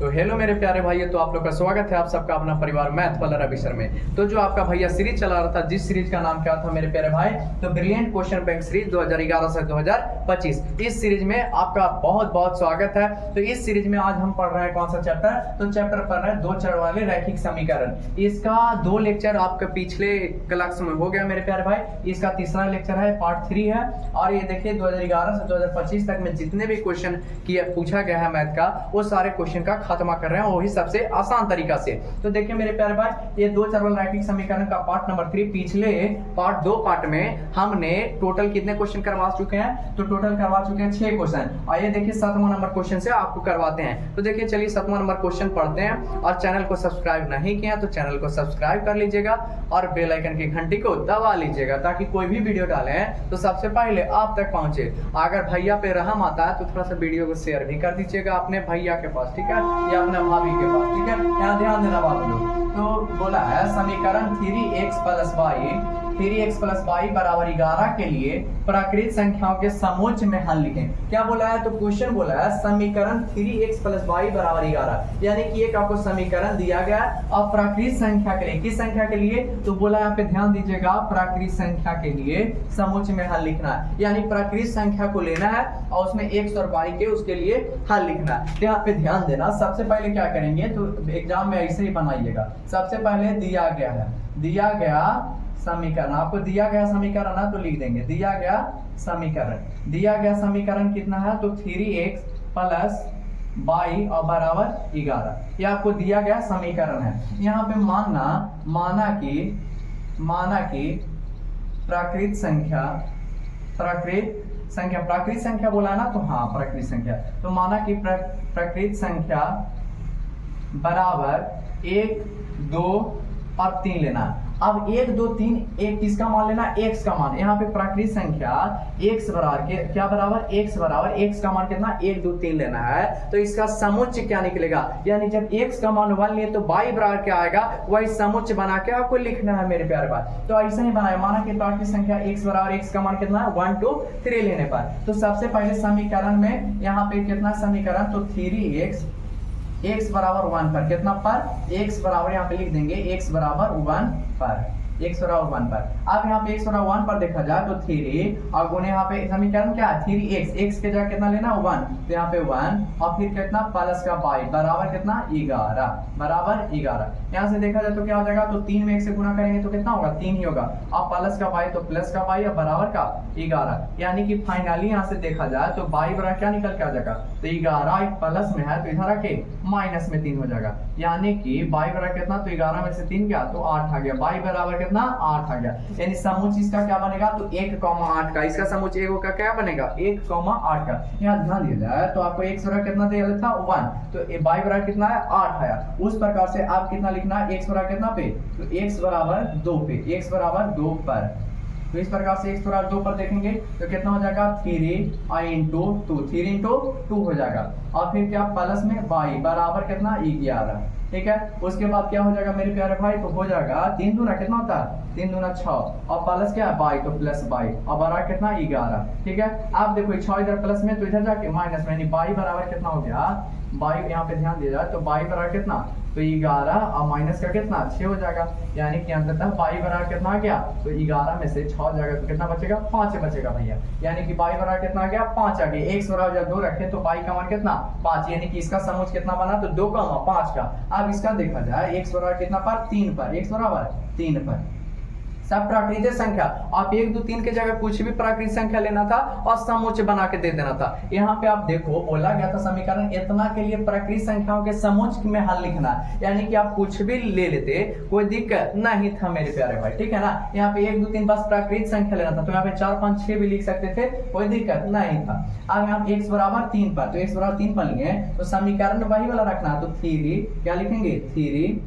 तो हेलो मेरे प्यारे भाइयों, तो आप लोग का स्वागत है आप सबका अपना परिवार मैथ वाला रविशर में। तो जो आपका भैया सीरीज चला रहा था, जिस सीरीज का नाम क्या था मेरे प्यारे भाई, तो ब्रिलियंट क्वेश्चन बैंक सीरीज 2011 से 2025। इस सीरीज में आपका बहुत बहुत स्वागत है। तो इस सीरीज में आज हम पढ़ रहे हैं कौन सा चैप्टर, तो चैप्टर पढ़ रहे हैं दो चर वाले रैखिक समीकरण। इसका 2 लेक्चर आपके पिछले क्लास में हो गया मेरे प्यारे भाई। इसका तीसरा लेक्चर है, पार्ट 3 है। और ये देखिए 2011 से 2025 तक में जितने भी क्वेश्चन किया पूछा गया है मैथ का, वो सारे क्वेश्चन का खात्मा कर रहे हैं, वही सबसे आसान तरीका से। तो देखिए मेरे प्यारे भाई, ये दो चर वाले रैखिक समीकरण का पार्ट नंबर 3, पिछले पार्ट 2 पार्ट में हमने टोटल कितने क्वेश्चन करवा चुके हैं, तो टोटल करवा चुके हैं 6 क्वेश्चन। और ये देखिए 7वां नंबर क्वेश्चन से आपको करवाते हैं। तो देखिए चलिए 7वां नंबर क्वेश्चन पढ़ते हैं। और चैनल को सब्सक्राइब नहीं किया तो चैनल को सब्सक्राइब कर लीजिएगा और बेल आइकन की घंटी को दबा लीजिएगा, ताकि कोई भी वीडियो डालें तो सबसे पहले आप तक पहुंचे। अगर भैया पे रहम आता है तो थोड़ा सा वीडियो को शेयर भी कर दीजिएगा अपने भैया के पास, ठीक है, या अपने भाभी के पास, ठीक है। यहाँ ध्यान देना बात लोग। तो बोला है समीकरण 3x + y बराबर 11 के लिए प्राकृत संख्याओं के समोच्च में हल लिखें। क्या बोला है, तो क्वेश्चन बोला है समीकरण 3x + y बराबर 11, यानी कि एक आपको समीकरण दिया गया और प्राकृत संख्या के लिए, किस संख्या के लिए, तो बोला यहाँ पे ध्यान दीजिएगा, प्राकृत संख्या के लिए समोच्च में हल लिखना है। यानी प्राकृत संख्या को लेना है और उसमें x और y के उसके लिए हल लिखना है। तो यहाँ पे ध्यान देना, सबसे पहले क्या करेंगे, तो एग्जाम में ऐसे ही बनाइएगा। सबसे पहले दिया गया समीकरण, आपको दिया गया समीकरण है तो लिख देंगे दिया गया समीकरण कितना है, तो 3x + y और बराबर 11। ये आपको दिया गया समीकरण है। यहाँ पे माना कि प्राकृत संख्या बोला ना, तो हाँ प्राकृत संख्या, तो माना कि प्राकृत संख्या बराबर 1, 2 और 3 लेना। अब 1, 2, 3 एक किसका मान लेना, x का मान। यहाँ पे प्राकृत संख्या x बराबर x का मान कितना, 1, 2, 3 लेना है। तो इसका समुच्च क्या निकलेगा, यानी जब x का मान 1 लिए तो y बराबर क्या आएगा, वही समुच्च बना के आपको लिखना है मेरे प्यारे भाई। तो ऐसा ही बनाया, माना कि प्राकृत संख्या x बराबर x का मान कितना है, 1, 2, 3 लेने पर। तो सबसे पहले समीकरण में यहाँ पे कितना समीकरण, तो 3x बराबर 1 पर, कितना पर, x बराबर यहाँ पे लिख देंगे x बराबर 1 पर। अब यहाँ पे x बराबर 1 पर देखा जाए तो 3 और गुणे यहाँ पे समीकरण क्या है, 3x के जगह कितना लेना, 1, तो यहाँ पे 1 और फिर कितना प्लस का y बराबर कितना, 11। यहाँ से देखा जाए तो क्या हो जाएगा, तो 3 में 1 से गुणा करेंगे तो कितना होगा, 3 ही होगा। अब प्लस का y तो प्लस का y और बराबर का 11। यानी कि फाइनली यहाँ से देखा जाए तो y बराबर क्या निकल के आ जाएगा, तो 11 एक प्लस में है तो इधर आके माइनस में 3 हो जाएगा। यानी कि y बराबर कितना, तो 11 में से 3 गया तो 8 आ गया, y बराबर कितना, 8 आ गया। यानी समुच्च इसका क्या बनेगा, तो 1,8 का, इसका समुच्च 1 का क्या बनेगा, 1,8 का। यहाँ ध्यान दिया जाए तो आपको x बराबर कितना दिया था, 1, तो y बराबर कितना है, 8 आया। उस प्रकार से आप कितना लिखना है, x बराबर कितना पे, तो x बराबर 2 पे, x बराबर 2 पर। तो इस प्रकार से x बराबर 2 पर देखेंगे तो कितना हो जाएगा, 3 × 2 हो जाएगा। और फिर क्या प्लस में y बराबर कितना, 11, ठीक है। उसके बाद क्या हो जाएगा मेरे प्यारे भाई, तो हो जाएगा 3 दूना कितना होता है, 3 दूना 6 और प्लस क्या है y, तो प्लस y और बराबर कितना, 11, ठीक है। आप देखो 6 इधर प्लस में तो इधर जाके माइनस में, यानी y बराबर कितना हो गया, y यहाँ पे ध्यान दिया जाए तो y बराबर कितना, तो 11 और माइनस का कितना, 6 हो जाएगा। यानी कि अंततः y बराबर कितना आ गया, तो 11 में से 6 जाएगा तो कितना बचेगा, 5 बचेगा भैया। यानी कि y बराबर कितना आ गया, 5 आ गया। x बराबर जब 2 रखे तो y का मान कितना, 5, यानी कि इसका समुच्च कितना बना, तो 2,5 का। अब इसका देखा जाए x बराबर कितना पर, 3 पर, x बराबर 3 पर। सब प्राकृतिक संख्या, आप 1, 2, 3 के जगह कुछ भी प्राकृतिक संख्या लेना था और समुच्च बना के दे देना था। यहाँ पे आप देखो बोला गया था समीकरण इतना के लिए प्राकृतिक संख्याओं के समुच्च में हल लिखना, यानी कि आप कुछ भी ले लेते, कोई दिक्कत नहीं था मेरे प्यारे भाई, ठीक है ना। यहाँ पे 1, 2, 3 बस प्राकृतिक संख्या लेना था, तो यहाँ पे 4, 5, 6 भी लिख सकते थे, कोई दिक्कत नहीं था। अब यहाँ x बराबर 3 पर, तो x बराबर 3 पर लिए तो समीकरण वही वाला रखना, तो 3 क्या लिखेंगे, 3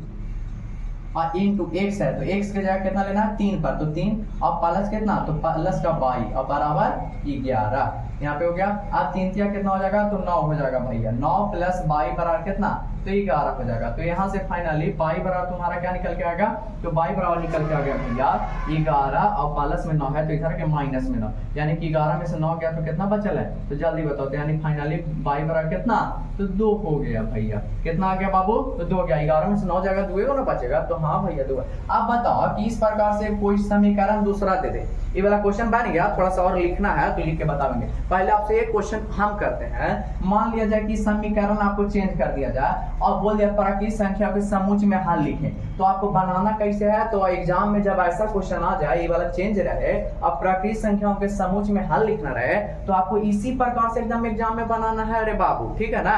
और इंटू x है, तो x के जगह कितना लेना है, 3 पर, तो 3 और प्लस कितना, तो प्लस का y और बराबर 11। यहाँ पे हो गया। अब 3 तिया कितना हो जाएगा, तो 9 हो जाएगा भैया। 9 प्लस 22 बराबर कितना, तो 11 हो जाएगा। तो यहाँ से फाइनली 22 बराबर तुम्हारा क्या निकल के आएगा, तो 22 बराबर निकल के आ गया भैया 11 और प्लस में 9 है तो इधर के माइनस में 9, यानी कि 11 में से 9 गया तो कितना बचल है, तो जल्दी बताओ। तो यानी फाइनली 22 बराबर कितना, तो 2 हो गया भैया। कितना आ गया बाबू, तो 2 हो गया। 11 में से 9 जाएगा 2 ना बचेगा, तो हाँ भैया 2। अब बताओ कि इस प्रकार से कोई समीकरण दूसरा दे दे, ये वाला क्वेश्चन बन गया, थोड़ा सा और लिखना है तो लिख के बताएंगे। पहले आपसे एक क्वेश्चन हम करते हैं, मान लिया जाए कि समीकरण आपको चेंज कर दिया जाए और बोल दिया प्राकृतिक संख्या के समूच में हल लिखें, तो आपको बनाना कैसे है, तो एग्जाम में जब ऐसा क्वेश्चन आ जाए ये वाला चेंज रहे और प्राकृतिक संख्याओं के समूच में हल लिखना रहे, तो आपको इसी प्रकार से एकदम एग्जाम में बनाना है। अरे बाबू ठीक है ना,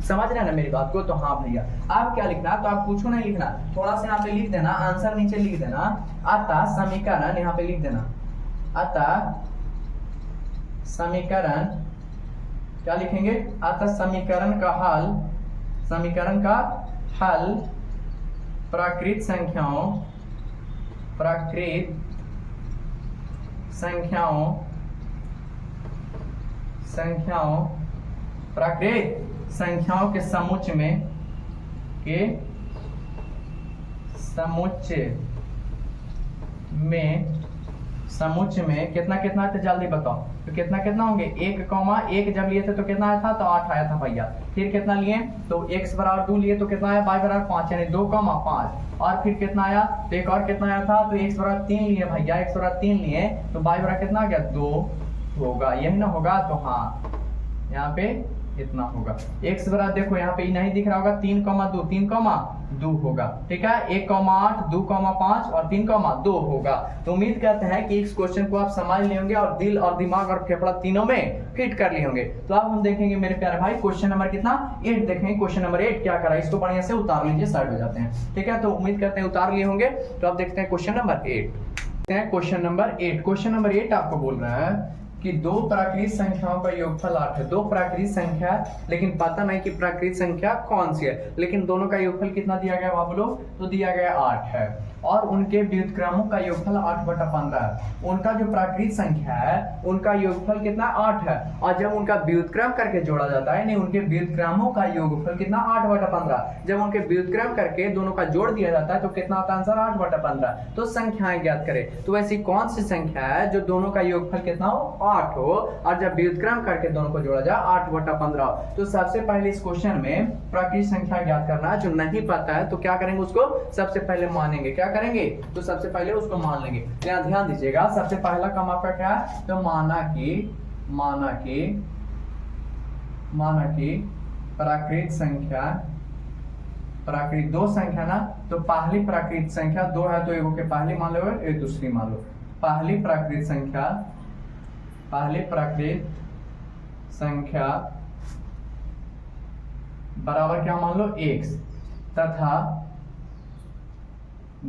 समझ रहे हैं ना मेरी बात को, तो हाँ भैया। आप क्या लिखना, तो आप कुछ नहीं लिखना, थोड़ा सा यहाँ पे लिख देना, आंसर नीचे लिख देना, अतः समीकरण यहाँ पे लिख देना, अतः समीकरण क्या लिखेंगे, अतः समीकरण का हल, समीकरण का हल प्राकृत संख्याओं, प्राकृत संख्याओं, संख्याओं, प्राकृत संख्याओं के समुच्चय में, के समुच्चय में, समुच्चय में कितना कितना है, तो जल्दी बताओ। तो कितना कितना होंगे, 1, जब लिए थे तो कितना आया था, तो 8 आया था भैया। फिर कितना लिए, तो x बराबर 2 लिए तो कितना आया, y बराबर 5, यानी 2,5। और फिर कितना आया, तो एक और कितना आया था, तो x बराबर 3 लिए भैया, x बराबर 3 लिए तो y बराबर कितना आ गया, 2 होगा, यही ना होगा। तो हाँ यहाँ पे इतना होगा। x बराबर देखो यहाँ पे नहीं दिख रहा होगा, 3,2, 3,2 होगा, ठीक है। 1,8, 2,5 और 3,2 होगा। तो उम्मीद करते हैं कि इस क्वेश्चन को आप समझ लिए होंगे और दिल और दिमाग और फेफड़ा तीनों में फिट कर लिए होंगे। तो अब हम देखेंगे मेरे प्यारे भाई क्वेश्चन नंबर कितना, 8 देखेंगे। क्वेश्चन नंबर 8 क्या करा, इसको बढ़िया से उतार लीजिए, साइड हो जाते हैं, ठीक है। तो उम्मीद करते हैं उतार लिए होंगे। तो अब देखते हैं question number 8। Question number 8, question number 8 आपको बोल रहा है कि 2 प्राकृतिक संख्याओं का योगफल 8 है। 2 प्राकृतिक संख्या, लेकिन पता नहीं कि प्राकृतिक संख्या कौन सी है, लेकिन दोनों का योगफल कितना दिया गया बाबू लोग, तो दिया गया 8 है। और उनके व्युत्क्रमों का योगफल 8/15 है। उनका जो प्राकृतिक संख्या है उनका योगफल कितना 8 है, और जब उनका व्युत्क्रम करके जोड़ा जाता है, नहीं उनके व्युत्क्रमों का योगफल कितना 8/15, जब उनके व्युत्क्रम करके दोनों का जोड़ दिया जाता है तो कितना आता है आंसर 8/15। तो संख्याएं ज्ञात करें। तो ऐसी कौन सी संख्या है जो दोनों का योगफल कितना हो 8 हो, और जब व्युत्क्रम करके दोनों को जोड़ा जाए 8/15। तो सबसे पहले इस क्वेश्चन में प्राकृतिक संख्या ज्ञात करना है। जो नहीं पता है तो क्या करेंगे, उसको सबसे पहले मानेंगे। क्या करेंगे, तो सबसे पहले उसको मान लेंगे। यहाँ ध्यान दीजिएगा, सबसे पहला काम आपका क्या है, तो माना कि प्राकृतिक संख्या, प्राकृतिक 2 संख्या ना, तो पहली प्राकृतिक संख्या 2 है तो एगो के पहली मान लो, एक दूसरी मान लो। पहली प्राकृतिक संख्या, पहली प्राकृतिक संख्या बराबर क्या मान लो, x, तथा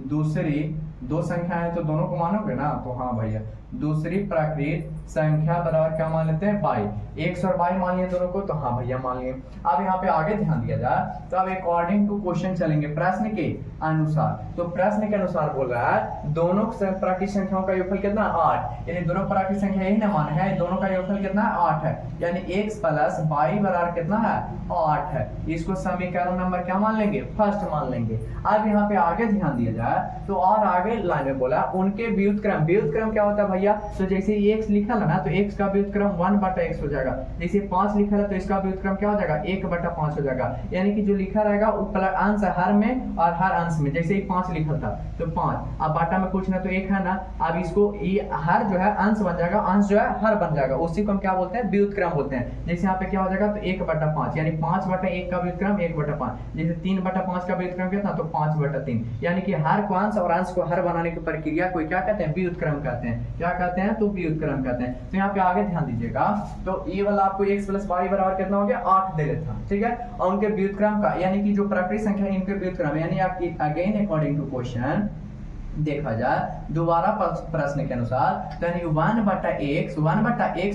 दूसरी 2 संख्या है तो दोनों को मानोगे ना, तो हाँ भैया दूसरी प्राकृतिक संख्या बराबर क्या मान लेते हैं, y। x और y मान लिए दोनों को, तो हाँ भैया मान लिए। अब यहाँ पे आगे ध्यान दिया जाए तो अब अकॉर्डिंग टू क्वेश्चन चलेंगे, प्रश्न के अनुसार। तो प्रश्न के अनुसार बोल रहा है दोनों प्राकृतिक संख्याओं का योगफल कितना 8, यानी दोनों प्राकृतिक संख्या यही ना मान है, दोनों का योगफल कितना 8 है, यानी x प्लस y बराबर कितना है 8 है। इसको समीकरण नंबर क्या मान लेंगे, फर्स्ट मान लेंगे। अब यहाँ पे आगे ध्यान दिया जाए तो और आगे लाइन में बोला उनके व्युत्क्रम, व्युत्क्रम क्या होता है भैया, तो जैसे x लिखा है ना तो x का व्युत्क्रम 1/x हो जाएगा, जैसे 5 लिखा है तो इसका व्युत्क्रम क्या हो जाएगा 1/5 हो जाएगा, यानी कि जो लिखा रहेगा वो अंश हर में और हर अंश में, जैसे ही 5 लिखा था तो 5, अब बाटा में कुछ ना तो 1 है ना, अब इसको ये हर जो है अंश बन जाएगा, अंश जो है हर बन जाएगा, उसी को हम क्या बोलते हैं, व्युत्क्रम बोलते हैं। जैसे यहाँ पे क्या हो जाएगा, तो 1/5, यानी 5/1 का व्युत्क्रम 1/5, जैसे 3/5 का व्युत्क्रम कितना, तो 5/3, यानी कि हर को अंश और अंश को हर बनाने की प्रक्रिया को क्या कहते हैं, व्युत्क्रम कहते हैं। क्या कहते हैं, तो व्युत्क्रम कहते हैं। तो यहाँ पे आगे ध्यान दीजिएगा, तो ये वाला आपको x प्लस y बराबर कितना हो गया 8 दे देता, ठीक है। और उनके व्युत्क्रम का, यानी कि जो प्राकृतिक संख्या इनके व्युत्क्रम, यानी आपकी अगेन अकॉर्डिंग टू क्वेश्चन, देखा जाए दोबारा प्रश्न के अनुसार, तो यानी 1/x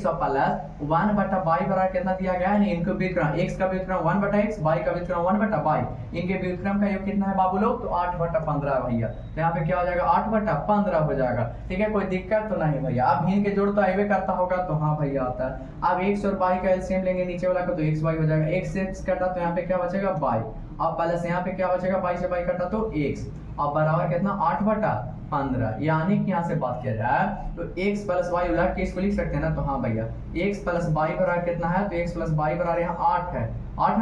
और प्लस 1/y बराबर कितना दिया गया है, इनके व्युत्क्रम x का व्युत्क्रम 1/x, y का व्युत्क्रम 1/y, इनके व्युत्क्रम का योग कितना है बाबू लोग, तो 8/15 भैया। तो यहाँ पे क्या हो जाएगा, 8/15 हो जाएगा। ठीक है, कोई दिक्कत तो नहीं भैया। अब भिन्न के जोड़ तो आइए करता होगा, तो हाँ भैया आता है। अब x और y का एलसीएम लेंगे नीचे वाला का, तो xy हो जाएगा, x कटा तो यहाँ पे क्या बचेगा y, अब प्लस यहाँ पे क्या बचेगा, y से y कटा तो x, अब बराबर कितना 8/15। यानी कि यहाँ से बात किया जाए तो x प्लस y उलट के इसको लिख सकते हैं ना, तो हाँ भैया x प्लस y बराबर कितना है, तो x प्लस y बराबर यहाँ 8 है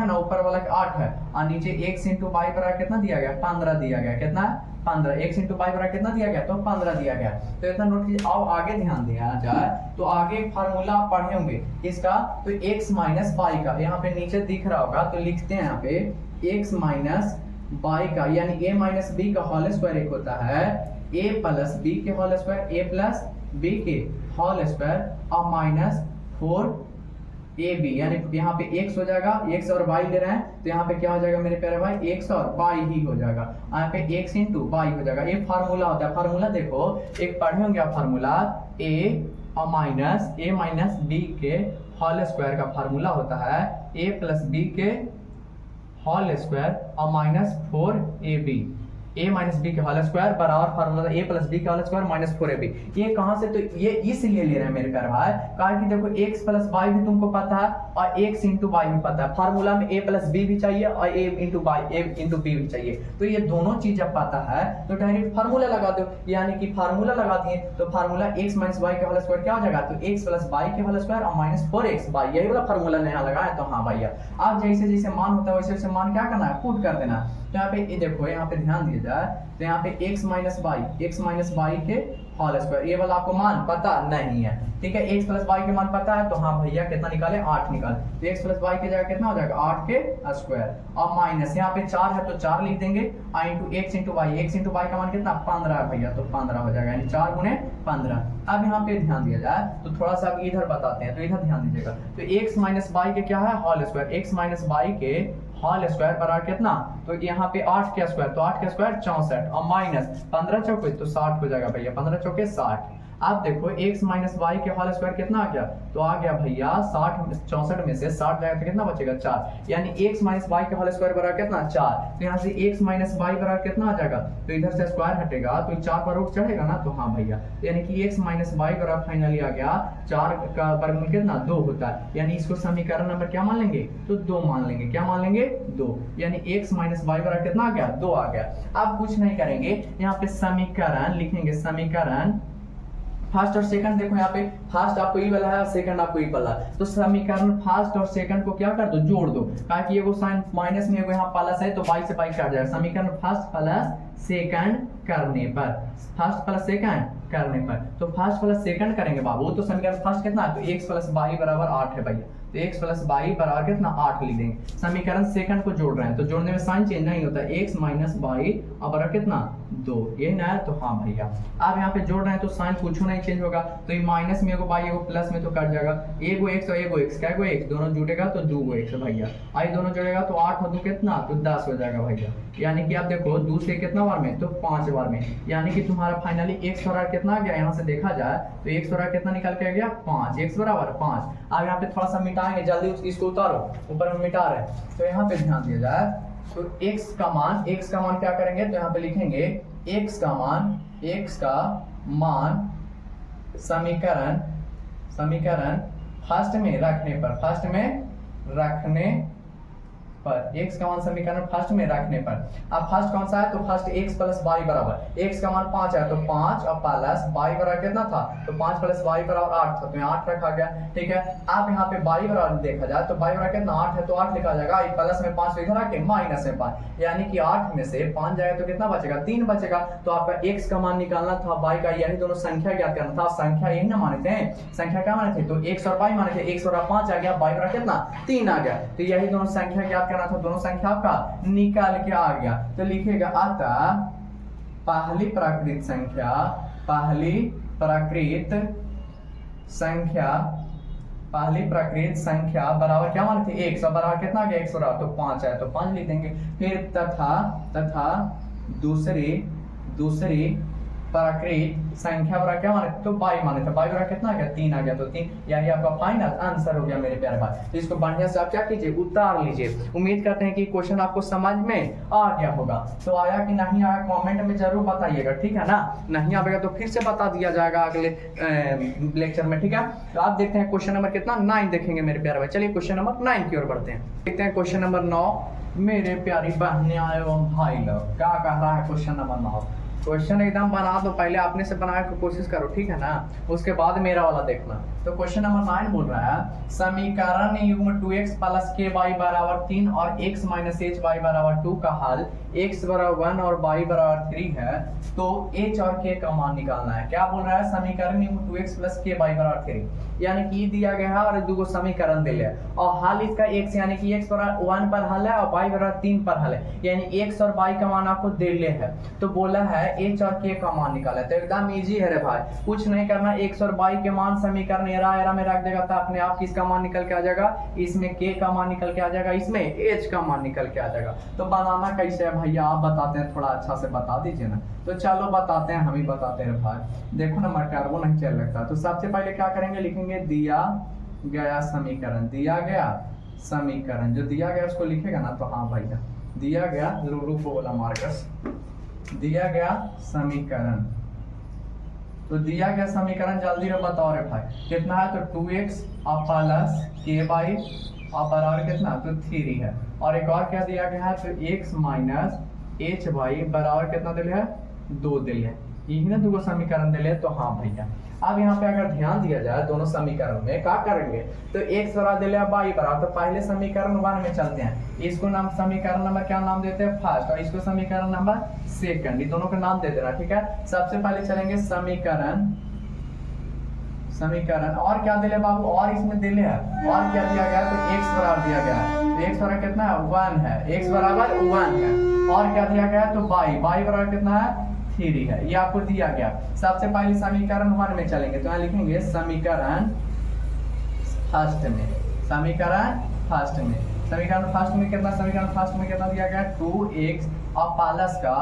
ना, ऊपर वाला 8 है, और नीचे x इंटू y बराबर कितना दिया गया, 15 दिया गया, कितना 15, x इंटू y बराबर कितना दिया गया, तो 15 दिया गया। तो इतना नोट कीजिए। आओ आगे ध्यान दिया जाए, तो आगे फार्मूला आप पढ़े होंगे इसका, तो x माइनस y का यहाँ पे नीचे दिख रहा होगा, तो लिखते हैं यहाँ पे x माइनस y का, यानी a माइनस b का होल स्क्वायर एक होता है a प्लस b के whole square, a plus b के होल स्क्वायर और माइनस 4ab, यानी यहाँ पे x हो जाएगा, x और y ले रहे हैं, तो यहाँ पे क्या हो जाएगा मेरे प्यारे भाई, x और y ही हो जाएगा, यहाँ पे x इंटू y हो जाएगा। ये फार्मूला होता है। फार्मूला देखो, एक पढ़े होंगे आप फार्मूला, a और माइनस b के होल स्क्वायर का फार्मूला होता है a प्लस b के होल स्क्वायर और minus 4ab, a minus b के होल स्क्वायर बराबर फार्मूला a प्लस बी का होल स्क्वायर माइनस 4ab। ये कहां से, तो ये इसलिए ले रहे हैं मेरे प्यारे भाई, कारण कि देखो x प्लस y भी तुमको पता है और x इंटू y भी पता है। फार्मूला में a प्लस b भी चाहिए और a इंटू b भी चाहिए, तो ये दोनों चीज जब पता है तो डायरेक्ट फार्मूला लगा दो, यानी कि फार्मूला लगा दिए तो फार्मूला x माइनस y के होल स्क्वायर क्या हो जाएगा, तो x प्लस y के होल स्क्वायर और माइनस 4xy, यही वाला फार्मूला नया लगाया। तो हाँ भैया, आप जैसे जैसे मान होता है वैसे वैसे मान क्या करना है, पुट कर देना। तो यहाँ पे ये देखो, यहाँ पे ध्यान दिया जाए, तो यहाँ पे x माइनस y के होल स्क्वायर, ये वाला आपको मान पता नहीं है, ठीक है। x प्लस y के मान पता है, तो हाँ भैया कितना निकाले, 8 निकाले, तो x प्लस y की जगह कितना हो जाएगा, 8 के स्क्वायर और माइनस यहाँ पे 4 है तो 4 लिख देंगे, इंटू x इंटू y का मान कितना 15 है भैया, तो 15 हो जाएगा, यानी 4 गुने 15। अब यहाँ पे ध्यान दिया जाए तो थोड़ा सा अब इधर बताते हैं, तो इधर ध्यान दीजिएगा। तो x माइनस y के क्या है, whole square, x minus y के होल स्क्वायर बराबर कितना, तो यहाँ पे 8 के स्क्वायर, तो 8 के स्क्वायर 64 और माइनस 15 चौके तो 60 हो जाएगा भैया, 15 चौके 60। अब देखो x माइनस y के होल स्क्वायर कितना आ गया, तो आ गया भैया 64 में से 60 जाएगा तो कितना बचेगा 4, यानी x माइनस y के होल स्क्वायर बराबर कितना 4। तो यहाँ से x माइनस y बराबर कितना आ जाएगा, तो इधर से स्क्वायर हटेगा तो 4 पर रूट चढ़ेगा ना, तो हाँ भैया, यानी कि x माइनस y बराबर फाइनली आ गया 4 का वर्गमूल कितना 2 होता है, यानी इसको समीकरण नंबर क्या मान लेंगे, तो 2 मान लेंगे। क्या मान लेंगे, 2, यानी x माइनस y बराबर कितना आ गया, 2 आ गया। अब कुछ नहीं करेंगे, यहाँ पे समीकरण लिखेंगे, समीकरण फर्स्ट और सेकंड, देखो यहाँ पे फर्स्ट आपको ई वाला है, सेकंड आपको ई वाला है, तो समीकरण फर्स्ट और सेकंड को क्या कर दो, जोड़ दो, ताकि एगो साइन माइनस में एगो यहाँ प्लस है, तो y से y काट जाएगा। समीकरण फर्स्ट प्लस सेकंड करने पर, फर्स्ट प्लस सेकंड करने पर, तो फर्स्ट प्लस सेकंड करेंगे बाबू, तो समीकरण फर्स्ट कितना है, तो x प्लस y बराबर 8 है भैया, तो x प्लस y बराबर कितना 8 लिख देंगे। समीकरण सेकंड को जोड़ रहे हैं, तो जोड़ने में साइन चेंज नहीं होता, x माइनस y और बराबर कितना 2, ये ना है, तो हाँ भैया। अब यहाँ पे जोड़ रहे हैं तो साइन कुछ नहीं चेंज होगा, तो ये माइनस में एगो y एगो प्लस में तो कट जाएगा, एगो x और एगो x, क्या एगो x दोनों जुड़ेगा तो 2 x भैया, आई दोनों जुड़ेगा तो 8 हो 2 कितना, तो 10 हो जाएगा भैया। यानी कि आप देखो 2 से कितना बार में, तो 5 बार में, यानी कि तुम्हारा फाइनली x बराबर कितना आ गया, यहाँ से देखा जाए तो x बराबर कितना निकल के आ गया 5, x बराबर 5। अब यहाँ पे थोड़ा सा मिटाएंगे, जल्दी इसको उतारो, ऊपर में मिटा रहे हैं, तो यहाँ पे ध्यान दिया जाए, तो x का मान क्या करेंगे, तो यहाँ पे लिखेंगे x का मान समीकरण फर्स्ट में रखने पर, x का मान समीकरण फर्स्ट में रखने पर। अब फर्स्ट कौन सा है, तो फर्स्ट x प्लस y बराबर, x का मान 5 है तो 5 और प्लस y बराबर कितना था, तो 5 प्लस y बराबर 8 था, तो यहाँ 8 रखा गया, ठीक है। अब यहाँ पे y बराबर देखा जाए तो y बराबर कितना 8 है, तो 8 लिखा जाएगा, प्लस में 5 इधर आके माइनस में 5, यानी कि 8 में से 5 जाएगा तो कितना बचेगा, 3 बचेगा। तो आपका x का मान निकालना था, y का, यही दोनों संख्या ज्ञात करना था। संख्या यही ना माने थे, संख्या क्या माने थे, तो x और y माने थे, x और 5 आ गया, y बराबर कितना 3 आ गया, तो यही दोनों संख्या ज्ञात करना था, दोनों संख्या आपका निकाल के आ गया। तो लिखेगा अतः पहली प्राकृत संख्या बराबर क्या माने थे, x और बराबर कितना आ गया, x बराबर तो 5 है, तो 5 लिख देंगे। फिर तथा दूसरी प्राकृत संख्या बड़ा क्या माने तो बाई माने थे, बाई बड़ा कितना आ गया 3 आ गया, तो 3 यही आपका फाइनल आंसर हो गया मेरे प्यारे भाई। तो इसको बढ़िया से आप क्या कीजिए उतार लीजिए। उम्मीद करते हैं कि क्वेश्चन आपको समझ में आ गया होगा। तो आया कि नहीं आया कमेंट में जरूर बताइएगा, ठीक है ना। नहीं आएगा तो फिर से बता दिया जाएगा अगले लेक्चर में, ठीक है। तो आप देखते हैं क्वेश्चन नंबर कितना 9 देखेंगे मेरे प्यारे भाई। चलिए क्वेश्चन नंबर 9 की ओर बढ़ते हैं। देखते हैं क्वेश्चन नंबर 9 मेरे प्यारी बहनें एवं भाई लोग क्या कह रहा है क्वेश्चन नंबर 9। क्वेश्चन एकदम बना दो, पहले अपने से बनाने की कोशिश करो, ठीक है ना, उसके बाद मेरा वाला देखना। तो क्वेश्चन नंबर 9 बोल रहा है समीकरण युग्म 2x प्लस k y बराबर 3 और x माइनस h y बराबर 2 का हल x बराबर 1 और y बराबर 3 है, तो h और k का मान निकालना है। क्या बोल रहा है समीकरण युग्म 2x प्लस k y बराबर 3, यानी कि दिया गया है और दो समीकरण दिया है और हल इसका x यानी कि x बराबर 1 पर हल है और y बराबर 3 पर हल है, यानी x और y का मान आपको दिया है। तो बोला है h और k का मान निकाला है। तो एकदम इजी है रे भाई, कुछ नहीं करना, x और y के मान समीकरण एरा में रख देगा तो अपने आप किसका मान निकल के आ जाएगा, इसमें k का मान निकल के आ जाएगा, इसमें h का मान निकल के आ जाएगा। तो बनाना कैसे है भैया आप बताते हैं, थोड़ा अच्छा से बता दीजिए ना। तो चलो बताते हैं, हम ही बताते हैं भाई। देखो ना मटर वो नहीं चल लगता। तो सबसे पहले क्या करेंगे, लिखेंगे दिया गया समीकरण, दिया गया समीकरण, जो दिया गया उसको लिखेगा ना। तो हाँ भैया दिया गया, लूलू को बोला मार्कस, दिया गया समीकरण। तो दिया गया समीकरण जल्दी से बताओ रे भाई कितना है। तो 2x प्लस k बाई बराबर कितना, तो 3 है। और एक और क्या दिया गया है, तो x माइनस h बाई बराबर कितना दिया है, 2 दिया है। यही ना दो समीकरण दिले। तो हाँ भैया अब यहाँ पे अगर ध्यान दिया जाए दोनों समीकरण में क्या करेंगे, तो x बराबर दिले y बराबर, तो पहले समीकरण 1 में चलते हैं। इसको नाम समीकरण नंबर क्या नाम देते हैं, फर्स्ट, और इसको समीकरण नंबर सेकंड, ये दोनों का नाम दे देना, ठीक है। सबसे पहले चलेंगे समीकरण, समीकरण और क्या दिले बाबू, और इसमें दिले है, और क्या दिया गया, तो x बराबर दिया गया है। तो x बराबर कितना है, 1 है, x बराबर 1 है। और क्या दिया गया है, तो y बराबर कितना है, 3 है, ये आपको दिया गया। सबसे पहले समीकरण 1 में चलेंगे, तो यहाँ लिखेंगे समीकरण फर्स्ट में, समीकरण फर्स्ट में, समीकरण फर्स्ट में कितना, समीकरण फर्स्ट में कितना दिया गया, 2x और प्लस का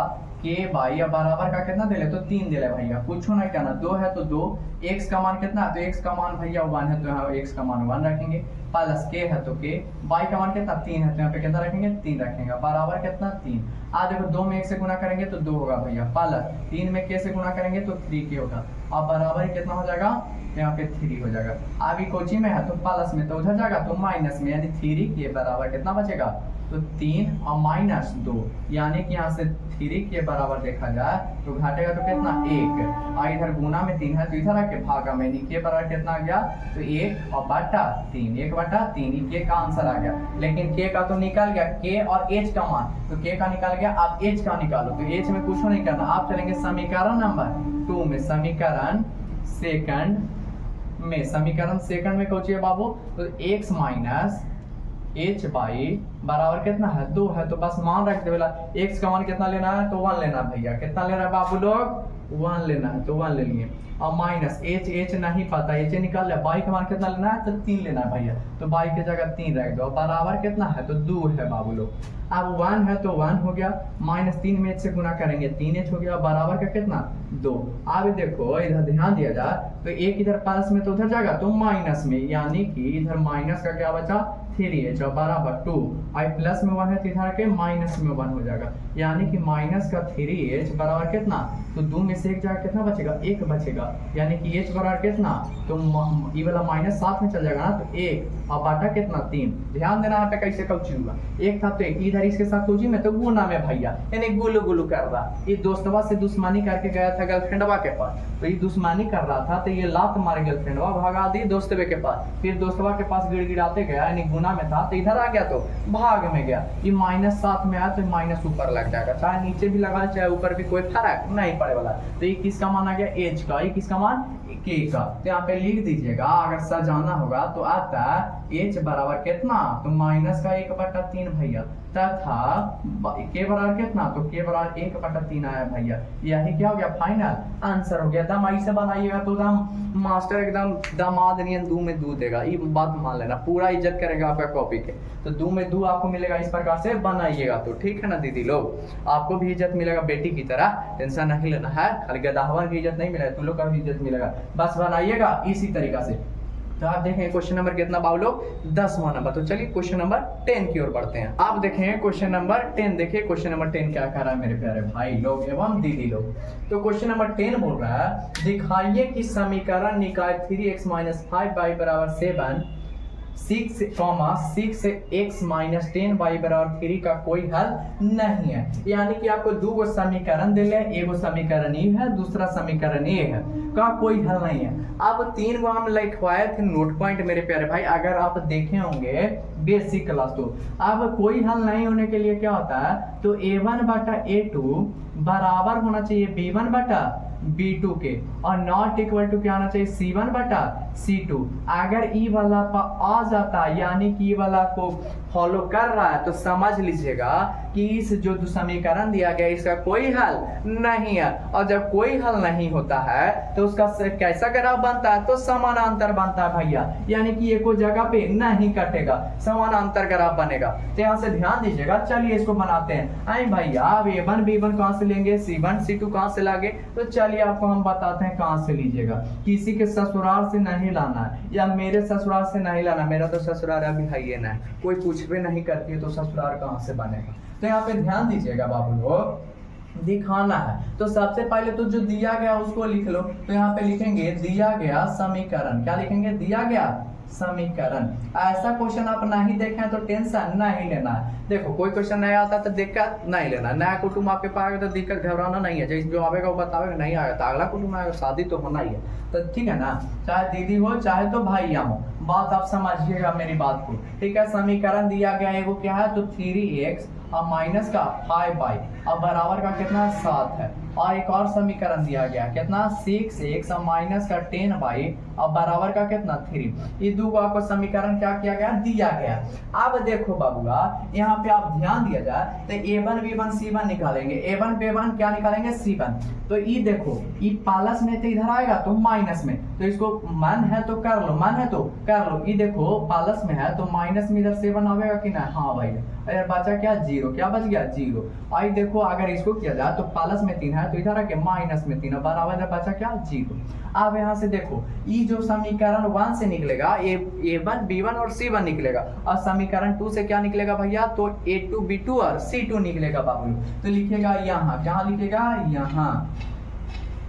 k बाई या बराबर का कितना दिले, तो 3 दिले भैया, पूछो ना क्या ना, 2 है तो 2, x का मान कितना, तो x का मान भैया 1 है, तो यहाँ x का मान 1 रखेंगे, प्लस k है तो k, y का मान कितना 3 है, तो यहाँ पे कितना रखेंगे, 3 रखेंगे, बराबर कितना 3। आज देखो 2 में 1 से गुना करेंगे तो 2 होगा भैया, प्लस 3 में k से गुना करेंगे तो 3k होगा, अब बराबर कितना हो जाएगा, यहाँ पे 3 हो जाएगा। अभी कोची में है तो प्लस में, तो उधर जाएगा तो माइनस में, यानी 3k बराबर कितना बचेगा, तो 3 और माइनस 2, यानी कि यहाँ से 3 के बराबर देखा जाए तो घटेगा तो कितना 1, और इधर गुना में 3 है तो इधर आके भागा में, के बराबर कितना आ गया, तो 1 और बटा 3, 1 बटा 3, के का आंसर आ गया। लेकिन के का तो निकल गया, के और h का मान, तो के का निकल गया, अब h का निकालो। तो h में कुछ नहीं करना, आप चलेंगे समीकरण नंबर 2 में, समीकरण सेकंड में, समीकरण सेकंड में कौन है बाबू, तो x माइनस h बाई बराबर कितना है, 2 है, तो बस मान रख देला। x का मान कितना लेना है, तो 1 लेना है भैया, कितना लेना है बाबू लोग, 1 लेना है, तो 1 ले लिए। और माइनस h नहीं पता, h निकाल लिया, y का मान कितना लेना है, तो 3 लेना है भैया, तो y की जगह 3 रख दो, बराबर कितना है, तो 2 है बाबू लोग। अब 1 है तो 1 हो गया, माइनस 3 में h से गुना करेंगे 3h हो गया, बराबर का कितना 2। अब देखो इधर ध्यान दिया जाए तो एक इधर प्लस में तो उधर जाएगा तो माइनस में, यानी कि इधर माइनस का क्या बचा, 3h और बराबर 2, आई प्लस में 1 है तो इधर के माइनस में 1 हो जाएगा, यानी कि माइनस का 3h बराबर कितना, तो 2 में से एक जगह कितना बचेगा, 1 बचेगा, यानी कि h बराबर कितना, तो ये वाला माइनस साथ में चल जाएगा ना, तो 1 और बाटा कितना 3। ध्यान देना यहाँ पे कैसे कौची हुआ, 1 था तो 1, इधर इसके साथ कौची में तो गुना में भैया, यानी गुलू गुलू कर रहा, ये दोस्तवा से दुश्मनी करके गया था गर्लफ्रेंडवा के पास, तो ये दुश्मनी कर रहा था, तो ये लात मारे गर्लफ्रेंडवा, भगा दी दोस्तवे के पास, फिर दोस्तवा के पास गिड़गिड़ाते गया, यानी गुना में था तो इधर आ गया तो भाग में गया, ये माइनस साथ में आया तो माइनस ऊपर लग जाएगा, चाहे नीचे भी लगा चाहे ऊपर भी, कोई फर्क नहीं पड़े वाला। तो ये किसका मान आ गया, h का, ये किसका मान k का, तो यहाँ पे लिख दीजिएगा, अगर सजाना होगा तो आता h बराबर कितना, तो माइनस का 1/3 भैया, तथा k बराबर कितना, तो k बराबर 1/3 आया भैया। यही क्या हो गया, फाइनल आंसर हो गया। दम ऐसे बनाइएगा तो दम मास्टर एकदम दामाद नियन दू में दू देगा, ये बात मान लेना, पूरा इज्जत करेगा आपका कॉपी के। तो दू में दू आपको मिलेगा, इस प्रकार से बनाइएगा तो ठीक है ना दीदी लोग, आपको भी इज्जत मिलेगा बेटी की तरह, टेंशन नहीं लेना है, खाली गदाहवा की इज्जत नहीं मिलेगा, तुम लोग का भी इज्जत मिलेगा, बस बनाइएगा इसी तरीका से। तो आप देखें क्वेश्चन नंबर कितना बाबू लोग, 10वां नंबर। तो चलिए क्वेश्चन नंबर 10 की ओर बढ़ते हैं। आप देखें क्वेश्चन नंबर 10, देखिए क्वेश्चन नंबर 10 क्या कह रहा है मेरे प्यारे भाई लोग एवं दीदी लोग। तो क्वेश्चन नंबर 10 बोल रहा है, दिखाइए कि समीकरण निकाय 3x - 5y = 7 6x - 10y = 3 का कोई हल नहीं है। यानी कि आपको दो गो समीकरण दिले, एगो समीकरण ये है, दूसरा समीकरण ये है, का कोई हल नहीं है। अब 3 गो हम लिखवाए थे नोट पॉइंट मेरे प्यारे भाई, अगर आप देखे होंगे बेसिक क्लास। तो अब कोई हल नहीं होने के लिए क्या होता है, तो a1/a2 बराबर होना चाहिए b1/b2 के, और नॉट इक्वल टू क्या आना चाहिए, c1/c2। अगर ई वाला आ जाता है यानी कि ई वाला को फॉलो कर रहा है, तो समझ लीजिएगा कि इस जो समीकरण दिया गया इसका कोई हल नहीं है। और जब कोई हल नहीं होता है तो उसका कैसा ग्राफ बनता है, तो समानांतर बनता है भैया, यानी कि एक जगह पे नहीं कटेगा, समानांतर ग्राफ बनेगा। तो यहाँ से ध्यान दीजिएगा, चलिए इसको बनाते हैं। आई भैया अब a1 b1 कहाँ से लेंगे, c1 c2 कहाँ से लागे, तो चलिए आपको हम बताते हैं कहाँ से लीजिएगा। किसी के ससुराल से नहीं लाना है, या मेरे ससुराल से नहीं लाना, मेरा तो ससुराल अभी है ही ना, कोई पूछ भी नहीं करती है, तो ससुराल कहाँ से बनेगा। तो यहाँ पे ध्यान दीजिएगा बाबू लोग, दिखाना है तो सबसे पहले तो जो दिया गया उसको लिख लो। तो यहाँ पे लिखेंगे दिया गया समीकरण, क्या लिखेंगे, दिया गया समीकरण। ऐसा क्वेश्चन आप नहीं देखें तो टेंशन नहीं लेना है। देखो कोई क्वेश्चन नहीं आता तो दिक्कत नहीं लेना, नया कुटुंब आपके पास तो दिक्कत घबराना नहीं है, जैसे जो आवेगा वो बतावेगा, नहीं आएगा तो अगला कुटुंब आएगा, शादी तो होना ही है, तो ठीक है ना, चाहे दीदी हो चाहे तो भैया हो, बात आप समझिएगा मेरी बात को, ठीक है। समीकरण दिया गया है वो क्या है, तो 3x और माइनस का 5y और बराबर का कितना 7 है। और एक और समीकरण दिया गया कितना, 6x और माइनस का 10y और बराबर का कितना 3। ये दो आपको समीकरण क्या किया गया, दिया गया। अब देखो बाबूआ यहाँ पे आप ध्यान दिया जाए तो a1 b1 c1 निकालेंगे, a1 b1 क्या निकालेंगे, c1। तो ये देखो ये प्लस में तो इधर आएगा तो माइनस में, तो इसको मन है तो कर लो, मन है तो कर लो। ये देखो प्लस में है तो माइनस में इधर 7 आएगा कि ना, हाँ भाई। अरे बचा क्या, 0, क्या बच गया 0। आई देखो अगर इसको किया जाए तो प्लस में 3 है तो इधर आके माइनस में 3 बराबर बचा क्या, 0। अब यहाँ से देखो ये जो समीकरण 1 से निकलेगा a1 b1 और c1 निकलेगा, और समीकरण 2 से क्या निकलेगा भैया, तो a2 b2 और c2 निकलेगा बाबू। तो लिखेगा यहाँ, क्या लिखेगा,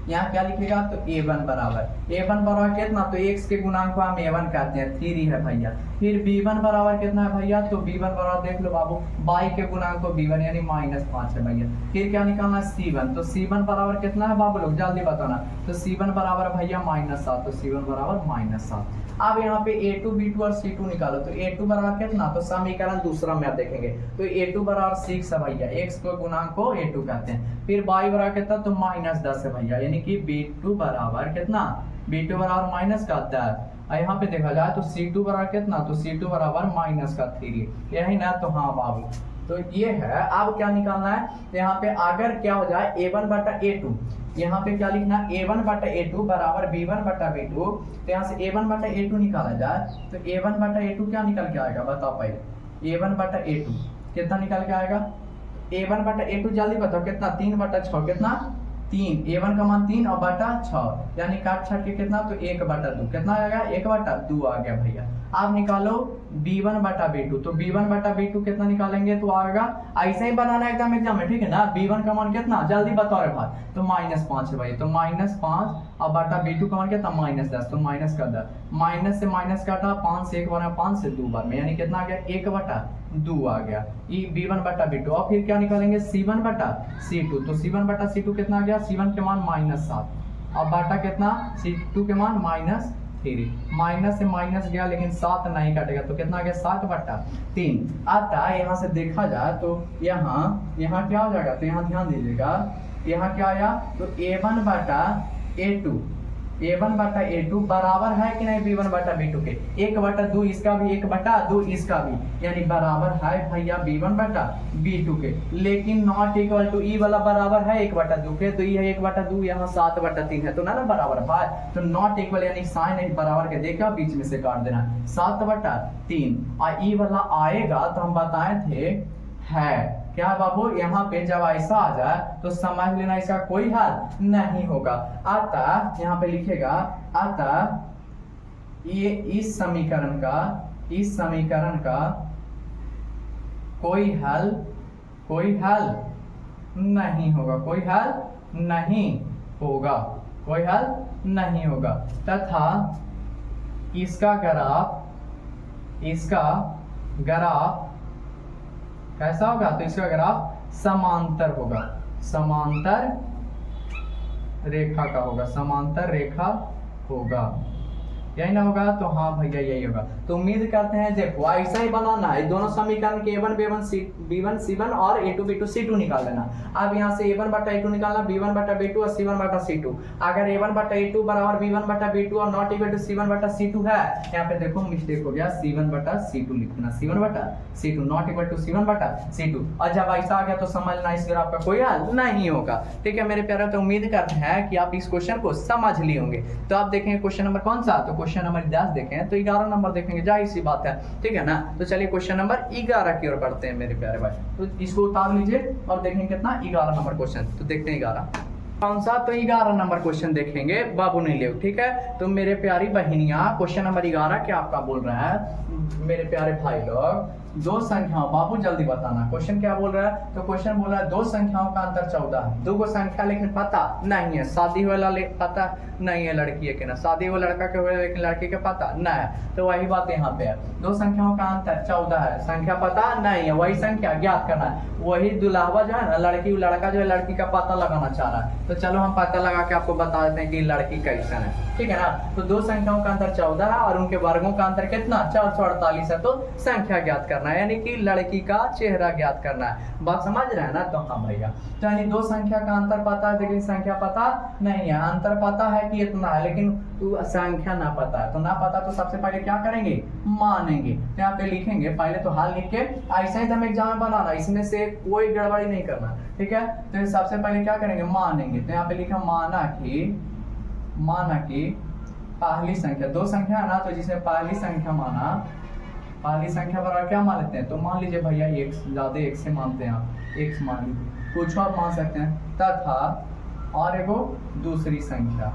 यहाँ क्या लिखेगा, तो a1 बराबर कितना, तो x के गुणांक को हम a1 कहते हैं, 3 है भैया। फिर b1 बराबर कितना है भैया, तो b1 बराबर देख लो बाबू, y के गुणांक को b1 यानी -5 है भैया। फिर क्या निकालना है, c1, तो c1 बराबर कितना है बाबू लोग, जल्दी बताना, तो c1 बराबर भैया -7, तो c1 बराबर -7। अब यहाँ पे a2 b2 और c2 निकालो, तो a2 बराबर कितना, तो समीकरण दूसरा में आप देखेंगे तो a2 बराबर 6 है भैया, x के गुणांक को a2 कहते हैं। फिर y बराबर कितना, तो -10 है भैया, यानी कि b2 बराबर कितना, b2 बराबर -10। यहाँ पे देखा जाए तो c2 बराबर कितना, तो c2 बराबर -3, यही ना, तो हाँ बाबू तो ये है। अब क्या निकालना है, तो यहाँ पे अगर क्या हो जाए a1/a2, यहाँ पे क्या लिखना, a1/a2 बराबर b1/b2, तो यहाँ से a1/a2 निकाला जाए तो a1/a2 क्या निकल के आएगा, बताओ पहले, a1/a2 कितना निकल के आएगा, a1/a2 जल्दी बताओ कितना, 3/6 कितना, 3, a1 का मान 3 और बटा 6, यानी काट छाट के कितना, तो 1/2 कितना आ गया, 1/2 आ गया भैया। अब निकालो b1/b2, तो b1/b2 कितना निकालेंगे, तो आएगा, ऐसे ही बनाना एकदम एग्जाम में, ठीक है ना। b1 का मान कितना, जल्दी बताओ रे भाई, तो -5 है भाई, तो -5 और बटा b2 का मान कितना, -10, तो माइनस का 10, माइनस से माइनस काटा, 5 से 1 बार में, 5 से 2 बार में, यानी कितना आ गया, 1/2 आ गया, ये b1/b2। और फिर क्या निकालेंगे, c1/c2, तो c1/c2 कितना आ गया, c1 के मान -7 और बटा कितना, c2 के मान -3, माइनस से माइनस गया लेकिन 7 नहीं काटेगा, तो कितना आ गया, 7/3 आता। यहाँ से देखा जाए तो यहाँ क्या हो जाएगा, तो यहाँ ध्यान दीजिएगा, यहाँ क्या आया, तो a1/a2 a1 बटा a2 बराबर है कि नहीं b1 बटा b2 के, 1/2 इसका भी 1/2 इसका भी, यानी बराबर है भैया b1 बटा b2 के, लेकिन नॉट इक्वल टू ई वाला बराबर है 1/2 के, तो ये है 1/2, यहाँ 7/3 है, तो ना बराबर भाई, तो नॉट इक्वल यानी साइन बराबर के देखा बीच में से काट देना 7/3, और ई वाला आएगा तो हम बताए थे है क्या बाबू, यहाँ पे जब ऐसा आ जाए तो समझ लेना इसका कोई हल नहीं होगा। अतः यहाँ पे लिखेगा अतः ये इस समीकरण का कोई हल नहीं होगा, कोई हल नहीं होगा, तथा इसका ग्राफ कैसा होगा, तो इसका ग्राफ समांतर होगा, समांतर रेखा होगा, यही ना होगा, तो हाँ भैया यही होगा। तो उम्मीद करते हैं देखो ऐसा ही बनाना है, दोनों समीकरण के a1 b1 c1 और a2 b2 c2 निकाल लेना। अब यहाँ से a1 बटा a2 निकालना, b1 बटा b2 और c1 बटा c2। अगर a1 बटा a2 बराबर b1 बटा b2 और नॉट इक्वल टू c1 बटा c2 है, यहाँ पे देखो मिस्टेक हो गया, c1 बटा c2 लिख देना, c1 बटा c2 not equal to c1 बटा c2, और जब ऐसा आ गया तो समझना इस ग्राफ का कोई हल नहीं होगा। ठीक है मेरे प्यारे, तो उम्मीद करते हैं कि आप इस क्वेश्चन को समझ लिए होंगे। तो आप देखेंगे क्वेश्चन नंबर कौन सा, तो क्वेश्चन नंबर 10 देखें तो 11 नंबर देखेंगे, जाहिर सी बात है, ठीक है ना। तो चलिए क्वेश्चन नंबर 11 की ओर बढ़ते हैं मेरे प्यारे भाई, तो इसको उतार लीजिए और देखेंगे कितना 11 नंबर क्वेश्चन। तो देखते हैं 11 कौन सा, तो 11 नंबर क्वेश्चन देखेंगे, बाबू नहीं ले, ठीक है। तो मेरे प्यारी बहनियां क्वेश्चन नंबर 11 क्या आपका बोल रहा है मेरे प्यारे भाई लोग, दो संख्याओं, बाबू जल्दी बताना क्वेश्चन क्या बोल रहा है। तो क्वेश्चन बोल रहा है दो संख्याओं का अंतर 14 है, दो को संख्या लेकिन पता नहीं है, शादी वाला पता नहीं है लड़की है कि ना, शादी हुआ लड़का के हुए लेकिन लड़की के पता नहीं है, तो वही बात यहाँ पे है, दो संख्याओं का अंतर 14 है, संख्या पता नहीं है, वही संख्या ज्ञात करना है, वही दुल्हावा जो है ना लड़का जो है लड़की का पता लगाना चाह रहा है। तो चलो हम पता लगा के आपको बता देते हैं कि लड़की कैसन है, ठीक है ना। तो दो संख्याओं का अंतर 14 है और उनके वर्गों का अंतर कितना 448 है, तो संख्या ज्ञात करना है, यानी कि लड़की का चेहरा ज्ञात करना है, बात समझ रहे हैं ना। तो हाँ भैया, तो यानी दो संख्या का अंतर पता है लेकिन संख्या पता नहीं है, अंतर पता है कि इतना है लेकिन संख्या ना पता है, तो ना पता तो सबसे पहले क्या करेंगे, मानेंगे। तो यहाँ पे लिखेंगे पहले तो हाल लिख के ऐसा ही हम एग्जाम में बनाना, इसमें से कोई गड़बड़ी नहीं करना, ठीक है। तो सबसे पहले क्या करेंगे, मानेंगे। तो यहाँ पे लिखा माना कि पहली संख्या, दो संख्या है ना, तो जिसने पहली संख्या माना, पहली संख्या बराबर क्या मान लेते हैं, तो मान लीजिए भैया x, ज्यादा x से मानते हैं आप, x मान लीजिए, कुछ आप मान सकते हैं, तथा और एगो दूसरी संख्या,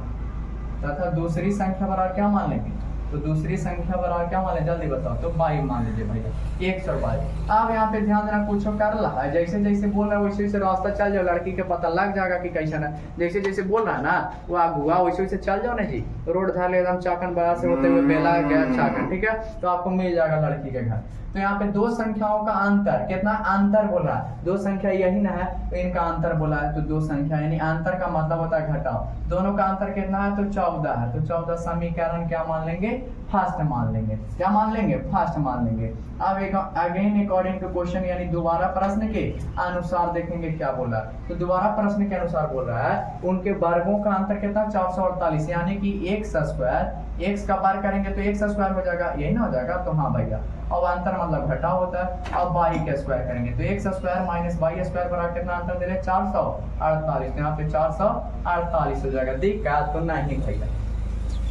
तथा दूसरी संख्या बराबर क्या मान लेंगे, तो दूसरी संख्या बराबर क्या मान लें, जल्दी बताओ, तो 22 मान लीजिए भैया, 122। अब यहाँ पे ध्यान देना, कुछ कर रहा है, जैसे जैसे बोल रहा है वैसे वैसे रास्ता चल जाओ, लड़की के पता लग जाएगा कि कैसा है, जैसे जैसे बोल रहा है ना वो आगुआ वैसे वैसे चल जाओ ना जी, रोड धर ले एकदम चाकन बड़ा से होते हुए बेला गया चाकन, ठीक है, तो आपको मिल जाएगा लड़की के घर। तो यहाँ पे दो संख्याओं का अंतर कितना, अंतर बोल रहा है, दो संख्या यही ना है तो इनका अंतर बोला है, तो दो संख्या यानी अंतर का मतलब होता है घटाओ, दोनों का अंतर कितना है, तो 14 है, तो 14 समीकरण क्या मान लेंगे, फर्स्ट मान लेंगे, क्या मान लेंगे, फर्स्ट मान लेंगे। अब एक अगेन अकॉर्डिंग टू क्वेश्चन यानी दोबारा प्रश्न के अनुसार देखेंगे क्या बोला, तो दोबारा प्रश्न के अनुसार बोल रहा है उनके वर्गों का अंतर कितना 448, यानी कि x स्क्वायर, x का वर्ग करेंगे तो x स्क्वायर हो जाएगा, यही ना हो जाएगा, तो हाँ भैया, अब अंतर मतलब घटाव होता है। अब y का स्क्वायर करेंगे तो x square minus y square बराबर कितना अंतर दे रहे 448, यहाँ पे 448 हो जाएगा, दिक्कत तो नहीं भैया।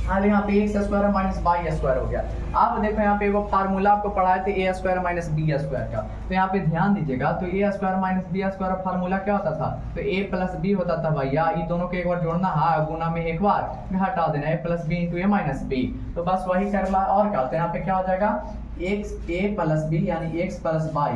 अब यहाँ पे x square minus y square हो गया। अब देखो यहाँ पे एगो फार्मूला आपको पढ़ाए थे a square minus b square का, तो यहाँ पे ध्यान दीजिएगा, तो a square minus b square का फार्मूला क्या होता था, तो a प्लस b होता था भैया, ये दोनों को एक बार जोड़ना है, गुना में एक बार घटा देना, a plus b into a minus b, तो बस वही करना और क्या होता है, यहाँ पे क्या हो जाएगा a प्लस b यानी x प्लस y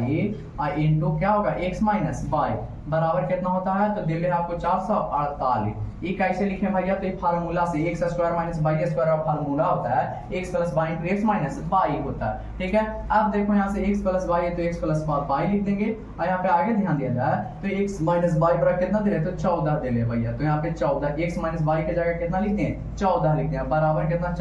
इंटू क्या होगा x माइनस y बराबर कितना होता है, तो दिल है आपको 448। ये कैसे लिखे भैया, तो ये फार्मूला से x square minus y square का फार्मूला होता है x plus y into x minus y होता है, ठीक है। अब देखो यहाँ से x प्लस y है तो x प्लस y लिख देंगे, और यहाँ पे आगे ध्यान दिया जाए तो x माइनस y बराबर कितना दे रहे, तो 14 दे ले भैया, तो यहाँ पे 14 x माइनस y की जगह कितना लिखते हैं 14 लिखते हैं, बराबर कितना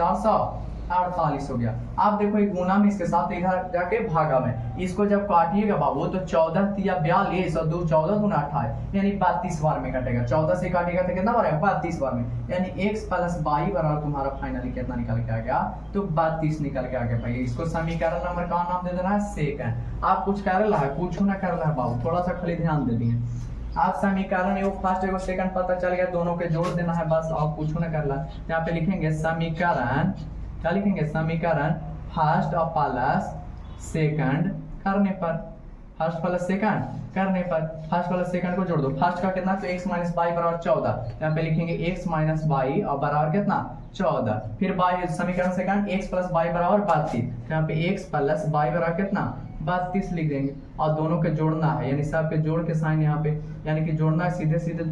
48 हो गया। आप देखो एक गुना में इसके साथ इधर जाके भागा में, इसको जब काटिएगा बाबू तो 14 तिया 42 और 2 14 गुना 28 यानी 32 बार में कटेगा। 14 से काटेगा तो कितना बार है? 32 बार में, यानी x प्लस 22 बराबर तुम्हारा फाइनली कितना निकल के आ गया? तो 32 निकल के आ गया भाई। इसको समीकरण नंबर का नाम दे देना है सेकंड। आप कुछ कर रहा है, कुछ ना कर रहा है बाबू, थोड़ा सा खाली ध्यान दे दिए। आप समीकरण एगो फर्स्ट एगो सेकंड पता चल गया, दोनों के जोड़ देना है बस, आप कुछ ना करना। यहाँ पे लिखेंगे समीकरण, क्या लिखेंगे? समीकरण फर्स्ट और प्लस सेकंड करने पर, फर्स्ट प्लस सेकंड करने पर, फर्स्ट प्लस सेकंड को जोड़ दो। फर्स्ट का कितना? तो x माइनस वाई बराबर 14। यहाँ पे लिखेंगे x माइनस वाई और बराबर कितना? 14। फिर बाई समीकरण सेकंड x प्लस वाई बराबर 32। यहाँ पे x प्लस वाई बराबर कितना? 32 लिख देंगे और दोनों के जोड़ना है, यानी सब के जोड़ के साइन यहाँ पे, यानी कि जोड़ना है, सीधे सीधे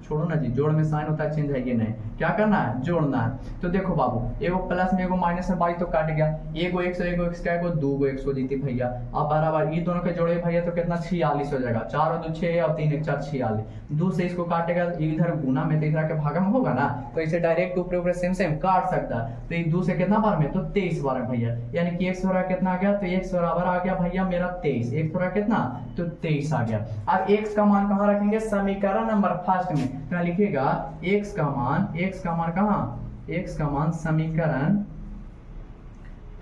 छोड़ो ना जी, जोड़ में साइन होता है, चेंज है ये नहीं, क्या करना है? जोड़ना है। तो देखो बाबू, एगो प्लस में एगो माइनस में 22 तो काट गया, एगो x और एगो x का एगो 2 गो x हो जीती भैया। अब बराबर ये दोनों के जोड़े भैया तो कितना? 46 हो जाएगा। 4 और 2 6 और 3 1 4 46। 2 से इसको काटेगा, इधर गुना में तो इधर के भागा में होगा ना, तो इसे डायरेक्ट ऊपर ऊपर सेम सेम काट सकता है। तो ये 2 से कितना बार में? तो 23 बार में भैया, यानी कि x हो रहा कितना आ गया? तो x बराबर आ गया भैया मेरा 23। x हो रहा कितना? तो 23 आ गया। अब x का मान कहाँ रखेंगे? समीकरण नंबर फर्स्ट में। क्या लिखिएगा? x का मान कहाँ? x का मान समीकरण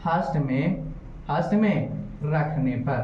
फर्स्ट में रखने पर,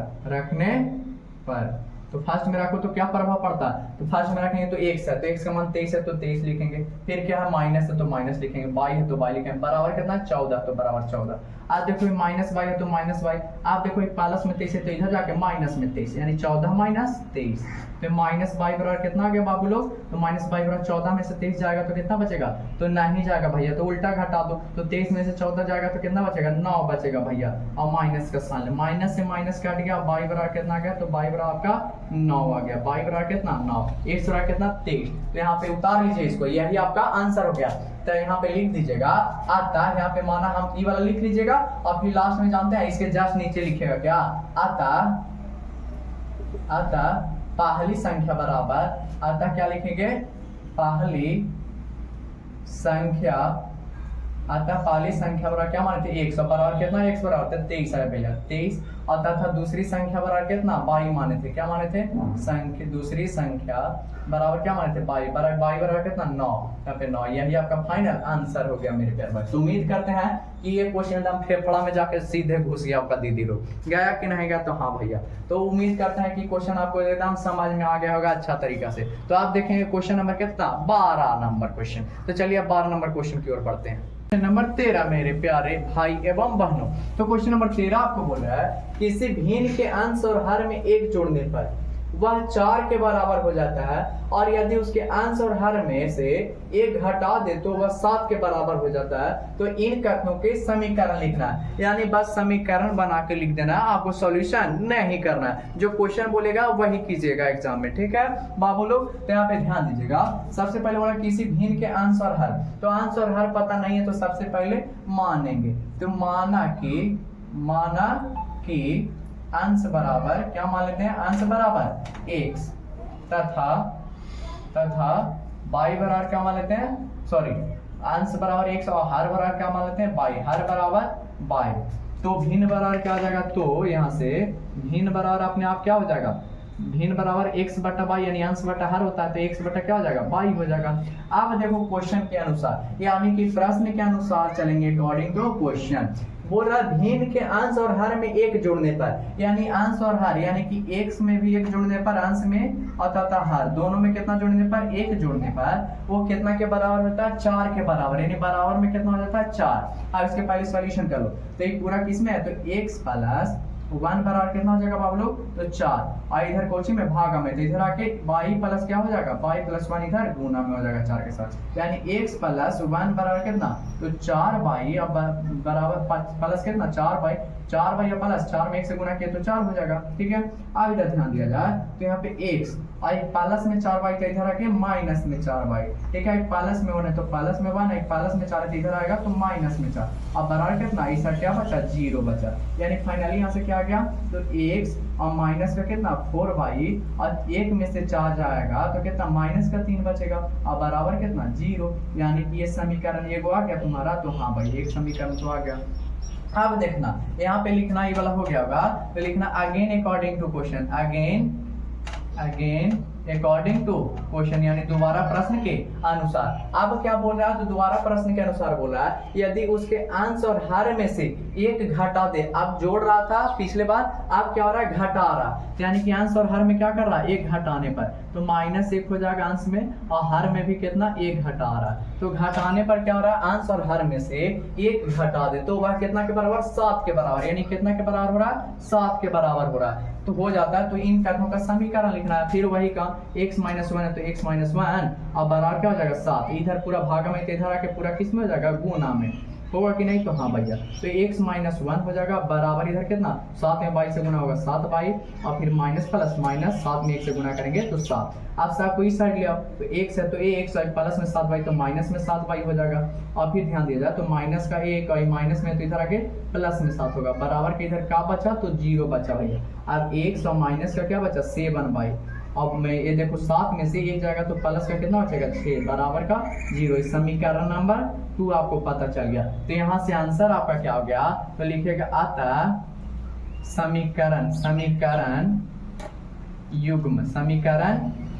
तो फर्स्ट में रखो तो क्या प्रभाव पड़ता है? तो फर्स्ट में रखेंगे तो x है, तो x का मान 23 है तो 23 लिखेंगे। फिर क्या है? माइनस है तो माइनस लिखेंगे, बाई है तो बाई लिखेंगे, बराबर कितना? 14, तो बराबर 14। आज देखो माइनस वाई है तो माइनस वाई, आप देखो प्लस में 23 है तो इधर जाके माइनस में 23, यानी 14 माइनस 23। तो माइनस वाई बराबर कितना आ गया बाबू लोग? तो माइनस वाई बराबर 14 में से 23 जाएगा तो कितना बचेगा? तो नहीं जाएगा भैया, तो उल्टा घटा दो, तो 23 में से 14 जाएगा तो कितना बचेगा? 9 बचेगा भैया। और माइनस का साइन, माइनस से माइनस काट गया, वाई बराबर कितना आ गया? तो वाई बराबर आपका 9 आ गया। वाई बराबर कितना? 9। x बराबर कितना? 23। तो यहाँ पे उतार लीजिए इसको, यही आपका आंसर हो गया। तो यहाँ पे लिख दीजिएगा आता, यहाँ पे माना हम ई वाला लिख लीजिएगा और फिर लास्ट में जानते हैं इसके जस्ट नीचे लिखेगा क्या? आता पहली संख्या बराबर, आता क्या लिखेंगे? पहली संख्या, आता पहली संख्या बराबर क्या माने थे? 100 बराबर कितना? x बराबर 23 है भैया, 23। और तथा दूसरी संख्या बराबर कितना? 22 माने थे, क्या माने थे? संख्या, दूसरी संख्या बराबर क्या माने थे? 22 बराबर कितना? 9। यहाँ पे 9, यही आपका फाइनल आंसर हो गया मेरे प्यारे भाई। तो उम्मीद करते हैं कि ये क्वेश्चन एकदम फेफड़ा में जाके सीधे घुस गया आपका दीदी लोग, गया कि नहीं गया? तो हाँ भैया, तो उम्मीद करते हैं कि क्वेश्चन आपको एकदम समझ में आ गया होगा अच्छा तरीका से। तो आप देखेंगे क्वेश्चन नंबर कितना? 12 नंबर क्वेश्चन। तो चलिए अब 12 नंबर क्वेश्चन की ओर बढ़ते हैं। नंबर 13 मेरे प्यारे भाई एवं बहनों, तो क्वेश्चन नंबर 13 आपको बोल रहा है किसी भिन्न के अंश और हर में 1 जोड़ने पर वह 4 के बराबर हो जाता है, और यदि उसके अंश और हर में से 1 घटा दे तो वह 7 के बराबर हो जाता है। तो इन कथनों के समीकरण लिखना है, यानी बस समीकरण बना के लिख देना है, आपको सॉल्यूशन नहीं करना है। जो क्वेश्चन बोलेगा वही कीजिएगा एग्जाम में, ठीक है बाबू लोग? तो यहाँ पे ध्यान दीजिएगा। सबसे पहले बोला किसी भिन्न के अंश और हर, तो अंश और हर पता नहीं है तो सबसे पहले मानेंगे। तो माना कि अंश बराबर क्या मान लेते हैं? अंश बराबर x तथा y बराबर क्या मान लेते हैं? सॉरी, अंश बराबर x और हर बराबर क्या मान लेते हैं? y, हर बराबर y। तो भिन्न बराबर क्या हो जाएगा? तो यहाँ से भिन्न बराबर अपने आप क्या हो जाएगा? भिन्न बराबर x बटा y, यानी अंश बटा हर होता है, तो x बटा क्या हो जाएगा? y हो जाएगा। अब देखो क्वेश्चन के अनुसार, यानी कि प्रश्न के अनुसार चलेंगे अकॉर्डिंग टू क्वेश्चन। बोल रहा भिन्न के अंश और हर में 1 जोड़ने पर, यानी अंश और हर, यानी कि x में भी 1 जोड़ने पर, अंश में और तथा हर दोनों में कितना जोड़ने पर? 1 जोड़ने पर वो कितना के बराबर होता है? 4 के बराबर, यानी बराबर में कितना हो जाता है? 4। अब इसके पहले सॉल्यूशन कर लो, तो ये पूरा किसमें है? तो x प्लस 1 बराबर कितना हो जाएगा बाबू लोग? तो 4। और इधर कोची में भागा में, तो इधर आके y प्लस क्या हो जाएगा? y प्लस 1 इधर गुना में हो जाएगा 4 के साथ, यानी x प्लस 1 बराबर कितना? तो 4y, अब बराबर प्लस कितना? 4y, 4 भैया प्लस 4 में 1 से गुना किया तो 4 हो जाएगा, ठीक है। अब इधर ध्यान दिया जाए तो यहाँ पे x और प्लस में 4y तो इधर आके माइनस में 4y, ठीक है। एक प्लस में 1 है तो प्लस में 1, एक प्लस में 4 है तो इधर आएगा तो माइनस में 4। अब बराबर कितना, ऐसा क्या बचा, 0 बचा। यानी फाइनली यहाँ से क्या आ गया, तो x और माइनस का कितना 4y और 1 में से 4 जाएगा तो कितना माइनस का 3 बचेगा और बराबर कितना 0। यानी कि ये समीकरण एगो आ गया तुम्हारा। तो हाँ भाई एक समीकरण तो आ गया। अब देखना यहाँ पे लिखना ये वाला हो गया होगा तो लिखना again according to question, again according to question यानी दोबारा प्रश्न के अनुसार। अब क्या बोल रहा है, तो दोबारा प्रश्न के अनुसार बोल रहा है यदि उसके अंश और हर में से एक घटा दे। अब जोड़ रहा था पिछले बार, अब क्या हो रहा है, घटा रहा। यानी कि अंश और हर में क्या कर रहा है, एक घटाने पर तो -1 हो जाएगा अंश में और हर में भी कितना 1 घटा रहा है। तो घटाने पर क्या हो रहा है, अंश और हर में से 1 घटा दे तो वह कितना के बराबर, 7 के बराबर। यानी कितना के बराबर हो रहा है, 7 के बराबर हो रहा है। तो हो जाता है। तो इन कथनों का समीकरण लिखना है। फिर वही का x - 1 है तो x - 1 और बराबर क्या हो जाएगा 7। इधर पूरा भागा में तो इधर आके पूरा किस में हो जाएगा, गुना में होगा कि नहीं। तो हाँ भैया तो x - 1 हो जाएगा बराबर इधर कितना 7 में 22 से गुना होगा 7y और फिर माइनस प्लस माइनस 7 में 1 से गुना करेंगे तो 7। अब साहब को इस साइड ले आओ तो x है तो x और प्लस में 7y तो माइनस में 7y हो जाएगा। और फिर ध्यान दिया जाए तो माइनस का 1 और माइनस में तो इधर आगे प्लस में 7 होगा बराबर के इधर क्या बचा, तो 0 बचा भैया। अब x और माइनस का क्या बचा 7y। अब मैं ये देखो 7 में से 1 जाएगा तो प्लस का कितना बचेगा 6 बराबर का 0। इस समीकरण नंबर 2 आपको पता चल गया। तो यहाँ से आंसर आपका क्या हो गया, तो लिखिएगा अतः समीकरण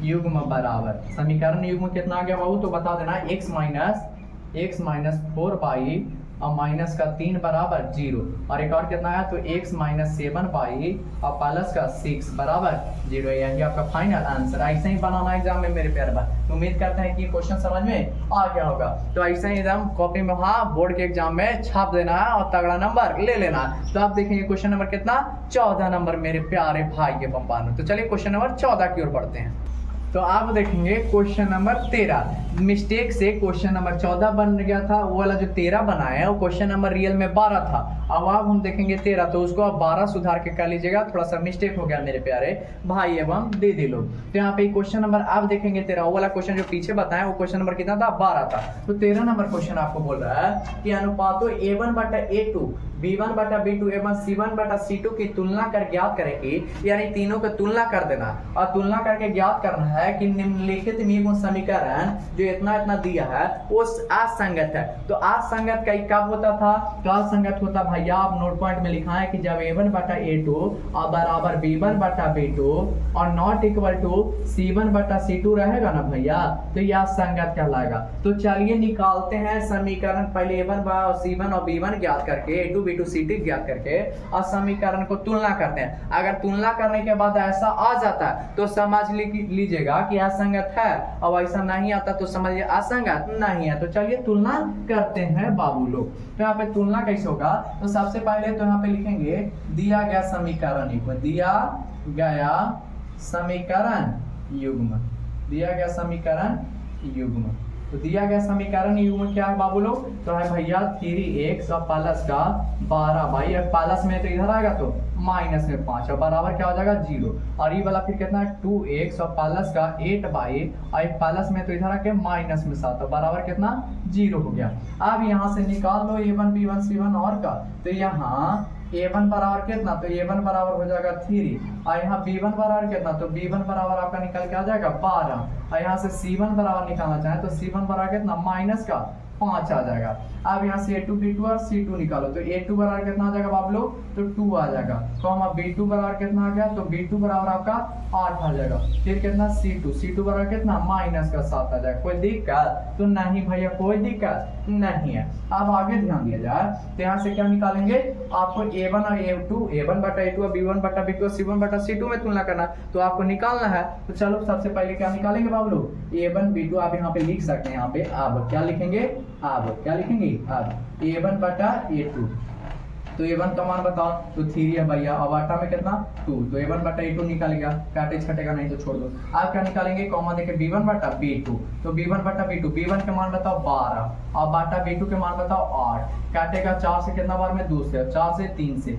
युग्म बराबर। समीकरण युग्म कितना आ गया बाबू, तो बता देना x माइनस 4y और माइनस का 3 बराबर 0 और एक और कितना है तो x - 7y और प्लस का 6 बराबर 0। यही आपका फाइनल आंसर। ऐसे ही बनाना एग्जाम में मेरे प्यारे भाई। तो उम्मीद करते हैं कि क्वेश्चन समझ में आ गया होगा। तो ऐसे ही एकदम कॉपी में वहाँ बोर्ड के एग्जाम में छाप देना है और तगड़ा नंबर ले लेना है। तो आप देखेंगे क्वेश्चन नंबर कितना, 14 नंबर मेरे प्यारे भाई के बम्बानो। तो चलिए क्वेश्चन नंबर 14 की ओर बढ़ते हैं। तो आप देखेंगे क्वेश्चन नंबर 13 मिस्टेक से क्वेश्चन नंबर 14 बन गया था। वो वाला जो 13 बनाया है वो क्वेश्चन नंबर रियल में 12 था। अब हम देखेंगे 13 तो उसको आप 12 सुधार के कर लीजिएगा। थोड़ा सा मिस्टेक हो गया मेरे प्यारे भाई एवं दीदी लोग। तो यहाँ पे क्वेश्चन नंबर आप देखेंगे 13, वो वाला क्वेश्चन जो पीछे बताया वो क्वेश्चन नंबर कितना था, 12 था। तो 13 नंबर क्वेश्चन आपको बोल रहा है कि अनुपातों A1/A2 B1/B2 एवं C1/C2 की तुलना कर ज्ञात करेंगे। यानी तीनों की तुलना कर देना और तुलना करके ज्ञात करना है कि निम्नलिखित में वो समीकरण जो इतना इतना दिया है वो असंगत है। तो असंगत का कब होता था, तो असंगत होता भैया आप नोट पॉइंट में लिखा है कि जब A1/A2 और बराबर B1/B2 और नॉट इक्वल टू C1/C2 रहेगा ना भैया तो यह असंगत कहलाएगा। तो चलिए निकालते हैं समीकरण। पहले A1 और C1 और B1 ज्ञात करके A2 B2 C2 ज्ञात करके और समीकरण को तुलना करते हैं। अगर तुलना करने के बाद ऐसा आ जाता है तो समझ लीजिएगा कि असंगत है और ऐसा नहीं आता तो समझिए असंगत नहीं है। तो चलिए तुलना करते हैं बाबू लोग। तो यहाँ पे तुलना कैसे होगा, तो सबसे पहले तो यहाँ पे लिखेंगे दिया गया समीकरण युग्म, दिया गया समीकरण युग्म। तो दिया गया समीकरण युग्म क्या है बाबू लोग, तो है भैया 3x और प्लस का 12y और प्लस में तो इधर आएगा तो माइनस में 5 और बराबर क्या हो जाएगा 0। और ये वाला फिर कितना है 2x और प्लस का 8y और प्लस में तो इधर आके माइनस में 7 और बराबर कितना 0 हो गया। अब यहाँ से निकाल लो A1 B1 C1 और का। तो यहाँ A1 बराबर कितना, तो A1 बराबर हो जाएगा 3 और यहाँ B1 बराबर कितना, तो B1 बराबर आपका निकल के आ जाएगा 12 और यहाँ से C1 बराबर निकालना चाहे तो C1 बराबर कितना माइनस का 5 आ जाएगा। अब यहाँ से A2 B2 और C2 निकालो तो A2 बराबर कितना आ जाएगा बाबू लोग, तो 2 आ जाएगा। तो हम B2 बराबर कितना आ गया, तो B2 बराबर आपका 8 आ जाएगा। फिर कितना C2 बराबर कितना माइनस का 7 आ जाएगा। कोई दिक्कत तो नहीं भैया, कोई दिक्कत नहीं है। अब आगे ध्यान दिया जाए तो यहाँ से क्या निकालेंगे, आपको A1 और A2 A1/A2 और B1/B2 और C1/C2 में तुलना करना तो आपको निकालना है। तो चलो सबसे पहले क्या निकालेंगे बाबू लोग, A1 B2 आप यहाँ पे लिख सकते हैं। यहाँ पे अब क्या लिखेंगे, अब A1/A2 तो A1 का मान बताओ तो 3 है भैया और आटा में कितना 2 तो A1/A2 निकल गया, काटे छटेगा नहीं तो छोड़ दो। आप क्या निकालेंगे, कॉमा देके B1/B2 तो B1/B2 B1 के मान बताओ 12 और बाटा B2 के मान बताओ 8, काटेगा 4 से कितना बार में 2 से, 4 से 3 से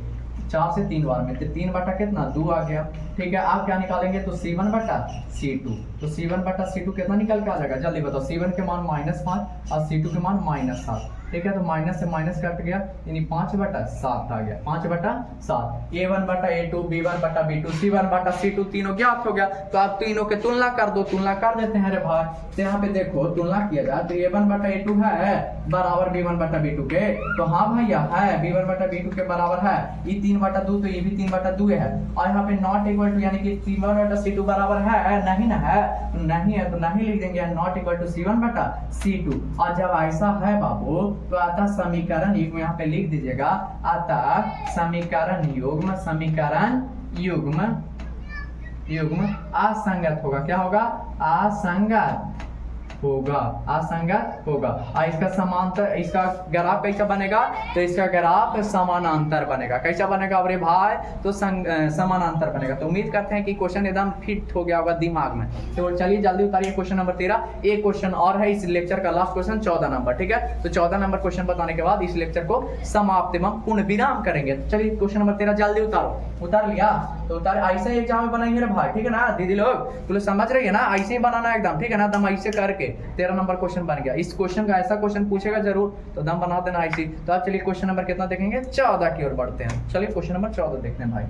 4 से 3 बार में, तो 3 बटा कितना 2 आ गया। ठीक है, आप क्या निकालेंगे तो C1 बटा C2, तो C1 बटा C2 कितना निकल के आ जाएगा, जल्दी बताओ। C1 के मान -5 और C2 के मान -7। ठीक है, तो माइनस से माइनस कट गया, यानी 5 बटा 7 आ गया, 5 बटा 7। A1 बटा A2, B1 बटा B2, C1 बटा C2 तीनों ज्ञात हो गया। तो आप तीनों के तुलना कर दो, तुलना कर देते हैं रे भाई। तो यहाँ पे देखो तुलना किया जाए तो A1 बटा A2 है बराबर B1 बटा B2 के, तो हाँ भैया है B1 बटा B2 के बराबर है। ये 3 बटा 2 तो ये भी 3 बटा 2 है। और यहाँ पे नॉट इक्वल टू यानी कि C1 बटा C2 बराबर है, नहीं ना है, नहीं है तो नहीं लिख देंगे, नॉट इक्वल टू C1 बटा C2। और जब ऐसा है बाबू तो अतः समीकरण युग्म यहाँ पे लिख दीजिएगा, अतः समीकरण युग्म, समीकरण युग्म युग्म असंगत होगा। क्या होगा, असंगत होगा, असंगत होगा। और इसका समांतर, इसका ग्राफ कैसा बनेगा, तो इसका ग्राफ समानांतर बनेगा। कैसा बनेगा अरे भाई, तो समानांतर बनेगा। तो उम्मीद करते हैं कि क्वेश्चन एकदम फिट हो गया होगा दिमाग में। तो चलिए जल्दी उतारिए क्वेश्चन नंबर 13। एक क्वेश्चन और है इस लेक्चर का, लास्ट क्वेश्चन 14 नंबर। ठीक है, तो 14 नंबर क्वेश्चन बताने के बाद इस लेक्चर को समाप्त एवं पूर्ण विराम करेंगे। तो चलिए क्वेश्चन नंबर 13 जल्दी उतारो। उतार लिया तो उतार, ऐसे एग्जाम में बनाएंगे रे भाई, ठीक है ना दीदी लोग, तो लोग समझ रही है ना, ऐसे ही बनाना एकदम, ठीक है ना, दम ऐसे करके 13 नंबर क्वेश्चन बन गया। इस क्वेश्चन का ऐसा क्वेश्चन पूछेगा जरूर, तो दम बना देना ऐसी। तो आप चलिए क्वेश्चन नंबर कितना देखेंगे, 14 की ओर बढ़ते हैं। चलिए क्वेश्चन नंबर 14 देखते हैं भाई।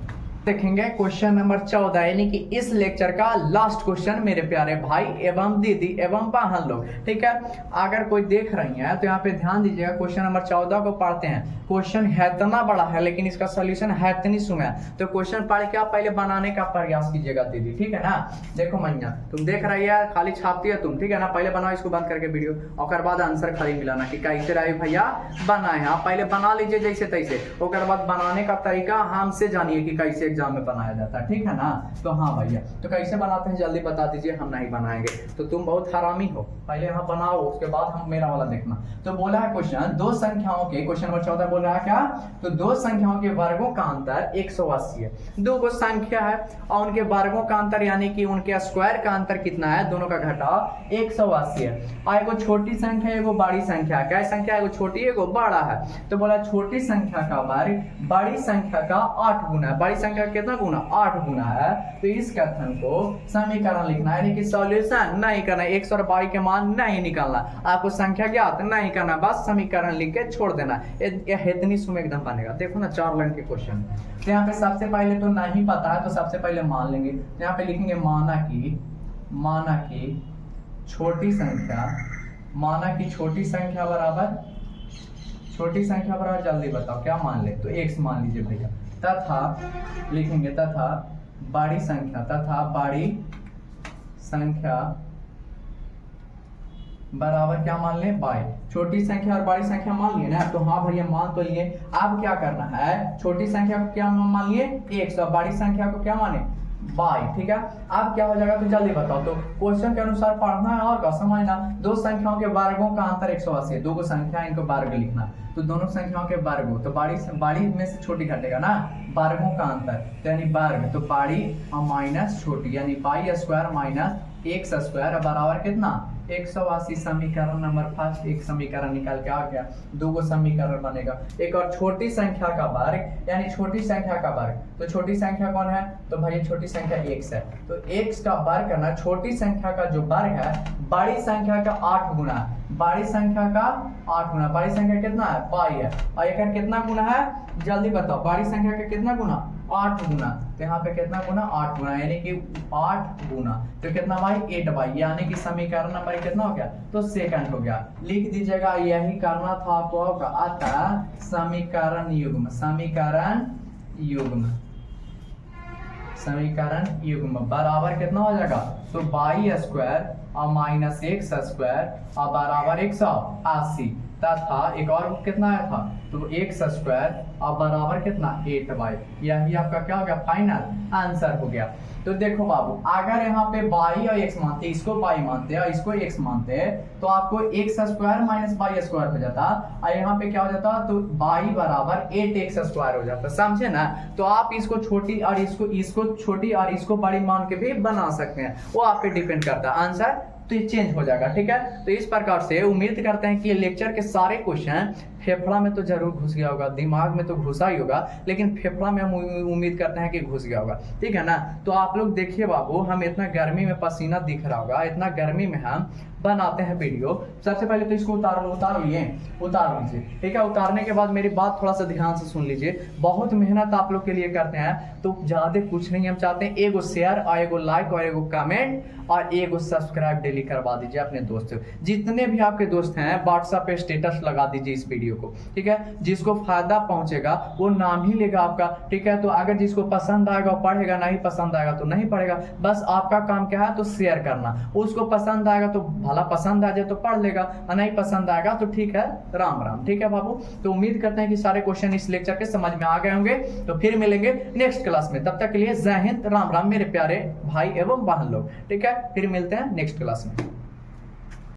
देखेंगे क्वेश्चन नंबर 14 यानी कि इस लेक्चर का लास्ट क्वेश्चन मेरे प्यारे भाई एवं दीदी एवं बहन लोग। ठीक है, अगर कोई देख रही है तो यहाँ पे ध्यान दीजिएगा, क्वेश्चन नंबर 14 को पढ़ते हैं। क्वेश्चन है इतना बड़ा है लेकिन इसका सोल्यूशन है इतनी सुना है, तो क्वेश्चन पढ़ के आप पहले बनाने का प्रयास कीजिएगा दीदी, ठीक है ना। देखो मैया तुम देख रही है, खाली छापती है तुम, ठीक है ना, पहले बनाओ इसको बंद करके वीडियो, और बाद आंसर खाली मिलाना कि कैसे रहे भैया बनाए। आप पहले बना लीजिए जैसे तैसे, और बाद बनाने का तरीका हमसे जानिए कि कैसे एग्जाम में बनाया जाता है, ठीक है ना। तो हाँ भैया, तो कैसे बनाते हैं जल्दी बता दीजिए, हम नहीं बनाएंगे तो तुम बहुत हरामी हो। पहले यहाँ बनाओ, उसके बाद हम मेरा वाला देखना। तो बोला है क्वेश्चन, दो संख्याओं के, क्वेश्चन नंबर 14 बोल रहा है क्या, तो दो संख्याओं के वर्गों का अंतर 180 है। दो को संख्या है और उनके वर्गों का अंतर यानी कि उनके स्क्वायर का अंतर कितना है, दोनों का घटाव 180 है। और एगो छोटी संख्या एगो बड़ी संख्या, क्या संख्या, एगो छोटी एगो बड़ा है। तो बोला छोटी संख्या का वर्ग बड़ी संख्या का 8 गुना है। बड़ी संख्या कितना गुना, 8 गुना है। तो इस कथन को समीकरण लिखना है, यानी कि सॉल्यूशन नहीं करना, 100 और 22 के मान नहीं निकालना, आपको संख्या ज्ञात नहीं करना, बस समीकरण लिख के छोड़ देना। इतनी सुमे एकदम बनेगा। देखो ना 4 लाइन के क्वेश्चन। तो यहाँ पे सबसे पहले तो नहीं पता है तो सबसे पहले मान लेंगे। तो यहाँ पे लिखेंगे माना कि छोटी संख्या, माना कि छोटी संख्या बराबर, छोटी संख्या बराबर, जल्दी बताओ क्या मान ले, तो x मान लीजिए भैया, तथा लिखेंगे तथा बड़ी संख्या, तथा बड़ी संख्या बराबर क्या मान ले, बाई। छोटी संख्या और बड़ी संख्या मान लिए ना, तो हाँ भैया मान तो लिए। अब क्या करना है, छोटी संख्या को क्या मान लिए 100, और बड़ी संख्या को क्या माने बाई, ठीक है। अब क्या हो जाएगा तो जल्दी बताओ। तो क्वेश्चन के अनुसार पढ़ना है और समझना। दो संख्याओं के वर्गों का अंतर 180 है। दो को संख्या, इनको वर्ग लिखना, तो दोनों संख्याओं के वर्गों, तो बड़ी में से छोटी घटेगा ना, वर्गों का अंतर, तो यानी वर्ग, तो बड़ी और माइनस छोटी, यानी by square minus x square बराबर कितना 180। समीकरण नंबर फर्स्ट, एक समीकरण निकाल के आ गया। दो को समीकरण बनेगा। एक और छोटी संख्या का वर्ग, यानी छोटी संख्या का वर्ग, तो छोटी संख्या कौन है, तो भाई छोटी संख्या x है, तो x का वर्ग करना, छोटी संख्या का जो वर्ग है बड़ी संख्या का 8 गुना, बड़ी संख्या का 8 गुना, बड़ी संख्या कितना है पाई है, और एक कितना गुना है जल्दी बताओ, बड़ी संख्या का कितना गुना 8 गुना, तो यहाँ पे कितना गुना 8 गुना, यानी कि 8 गुना, तो कितना भाई 8 बाई, यानी कि समीकरण नंबर कितना हो गया, तो सेकंड हो गया। लिख दीजिएगा, यही करना था आपको। अतः समीकरण युग्म, समीकरण युग्म, समीकरण युग्म बराबर कितना हो जाएगा, तो बाई स्क्वायर और माइनस x स्क्वायर और बराबर 180, तथा एक और कितना आया था, तो x स्क्वायर और बराबर कितना 8y। यही आपका क्या हो गया, फाइनल आंसर हो गया। तो देखो बाबू, अगर यहाँ पे बाई और x मानते, इसको बाई मानते और इसको x मानते, तो आपको x square minus by square हो जाता, और यहाँ पे क्या हो जाता, तो बाई बराबर 8x स्क्वायर हो जाता, समझे ना। तो आप इसको छोटी और इसको छोटी और इसको बड़ी मान के भी बना सकते हैं, वो आप पे डिपेंड करता है, आंसर तो ये चेंज हो जाएगा, ठीक है। तो इस प्रकार से उम्मीद करते हैं कि लेक्चर के सारे क्वेश्चन फेफड़ा में तो जरूर घुस गया होगा, दिमाग में तो घुसा ही होगा, लेकिन फेफड़ा में हम उम्मीद करते हैं कि घुस गया होगा। ठीक है ना। तो आप लोग देखिए बाबू, हम इतना गर्मी में पसीना दिख रहा होगा, इतना गर्मी में हम बनाते हैं वीडियो। सबसे पहले तो इसको उतार लीजिए। ठीक है। उतारने के बाद मेरी बात थोड़ा सा ध्यान से सुन लीजिए। बहुत मेहनत आप लोग के लिए करते हैं, तो ज़्यादा कुछ नहीं हम चाहते हैं, एगो शेयर और एगो लाइक और एगो कमेंट और एगो सब्सक्राइब डेली करवा दीजिए अपने दोस्तों। जितने भी आपके दोस्त हैं व्हाट्सएप पे स्टेटस लगा दीजिए इस वीडियो को। ठीक है। जिसको फायदा पहुंचेगा वो नाम ही लेगा आपका। ठीक है। तो अगर जिसको पसंद आएगा वो पढ़ेगा, नहीं पसंद आएगा तो नहीं पढ़ेगा। बस आपका काम क्या है, तो शेयर करना। उसको पसंद आएगा तो भला पसंद आ जाए तो पढ़ लेगा, और नहीं पसंद आएगा तो ठीक है, राम राम। ठीक है बाबू। तो उम्मीद करते हैं कि सारे क्वेश्चन इस लेक्चर के समझ में आ गए होंगे। तो फिर मिलेंगे नेक्स्ट क्लास में। तब तक के लिए जय हिंद, राम राम मेरे प्यारे भाई एवं बहन लोग। ठीक है। फिर मिलते हैं नेक्स्ट क्लास में।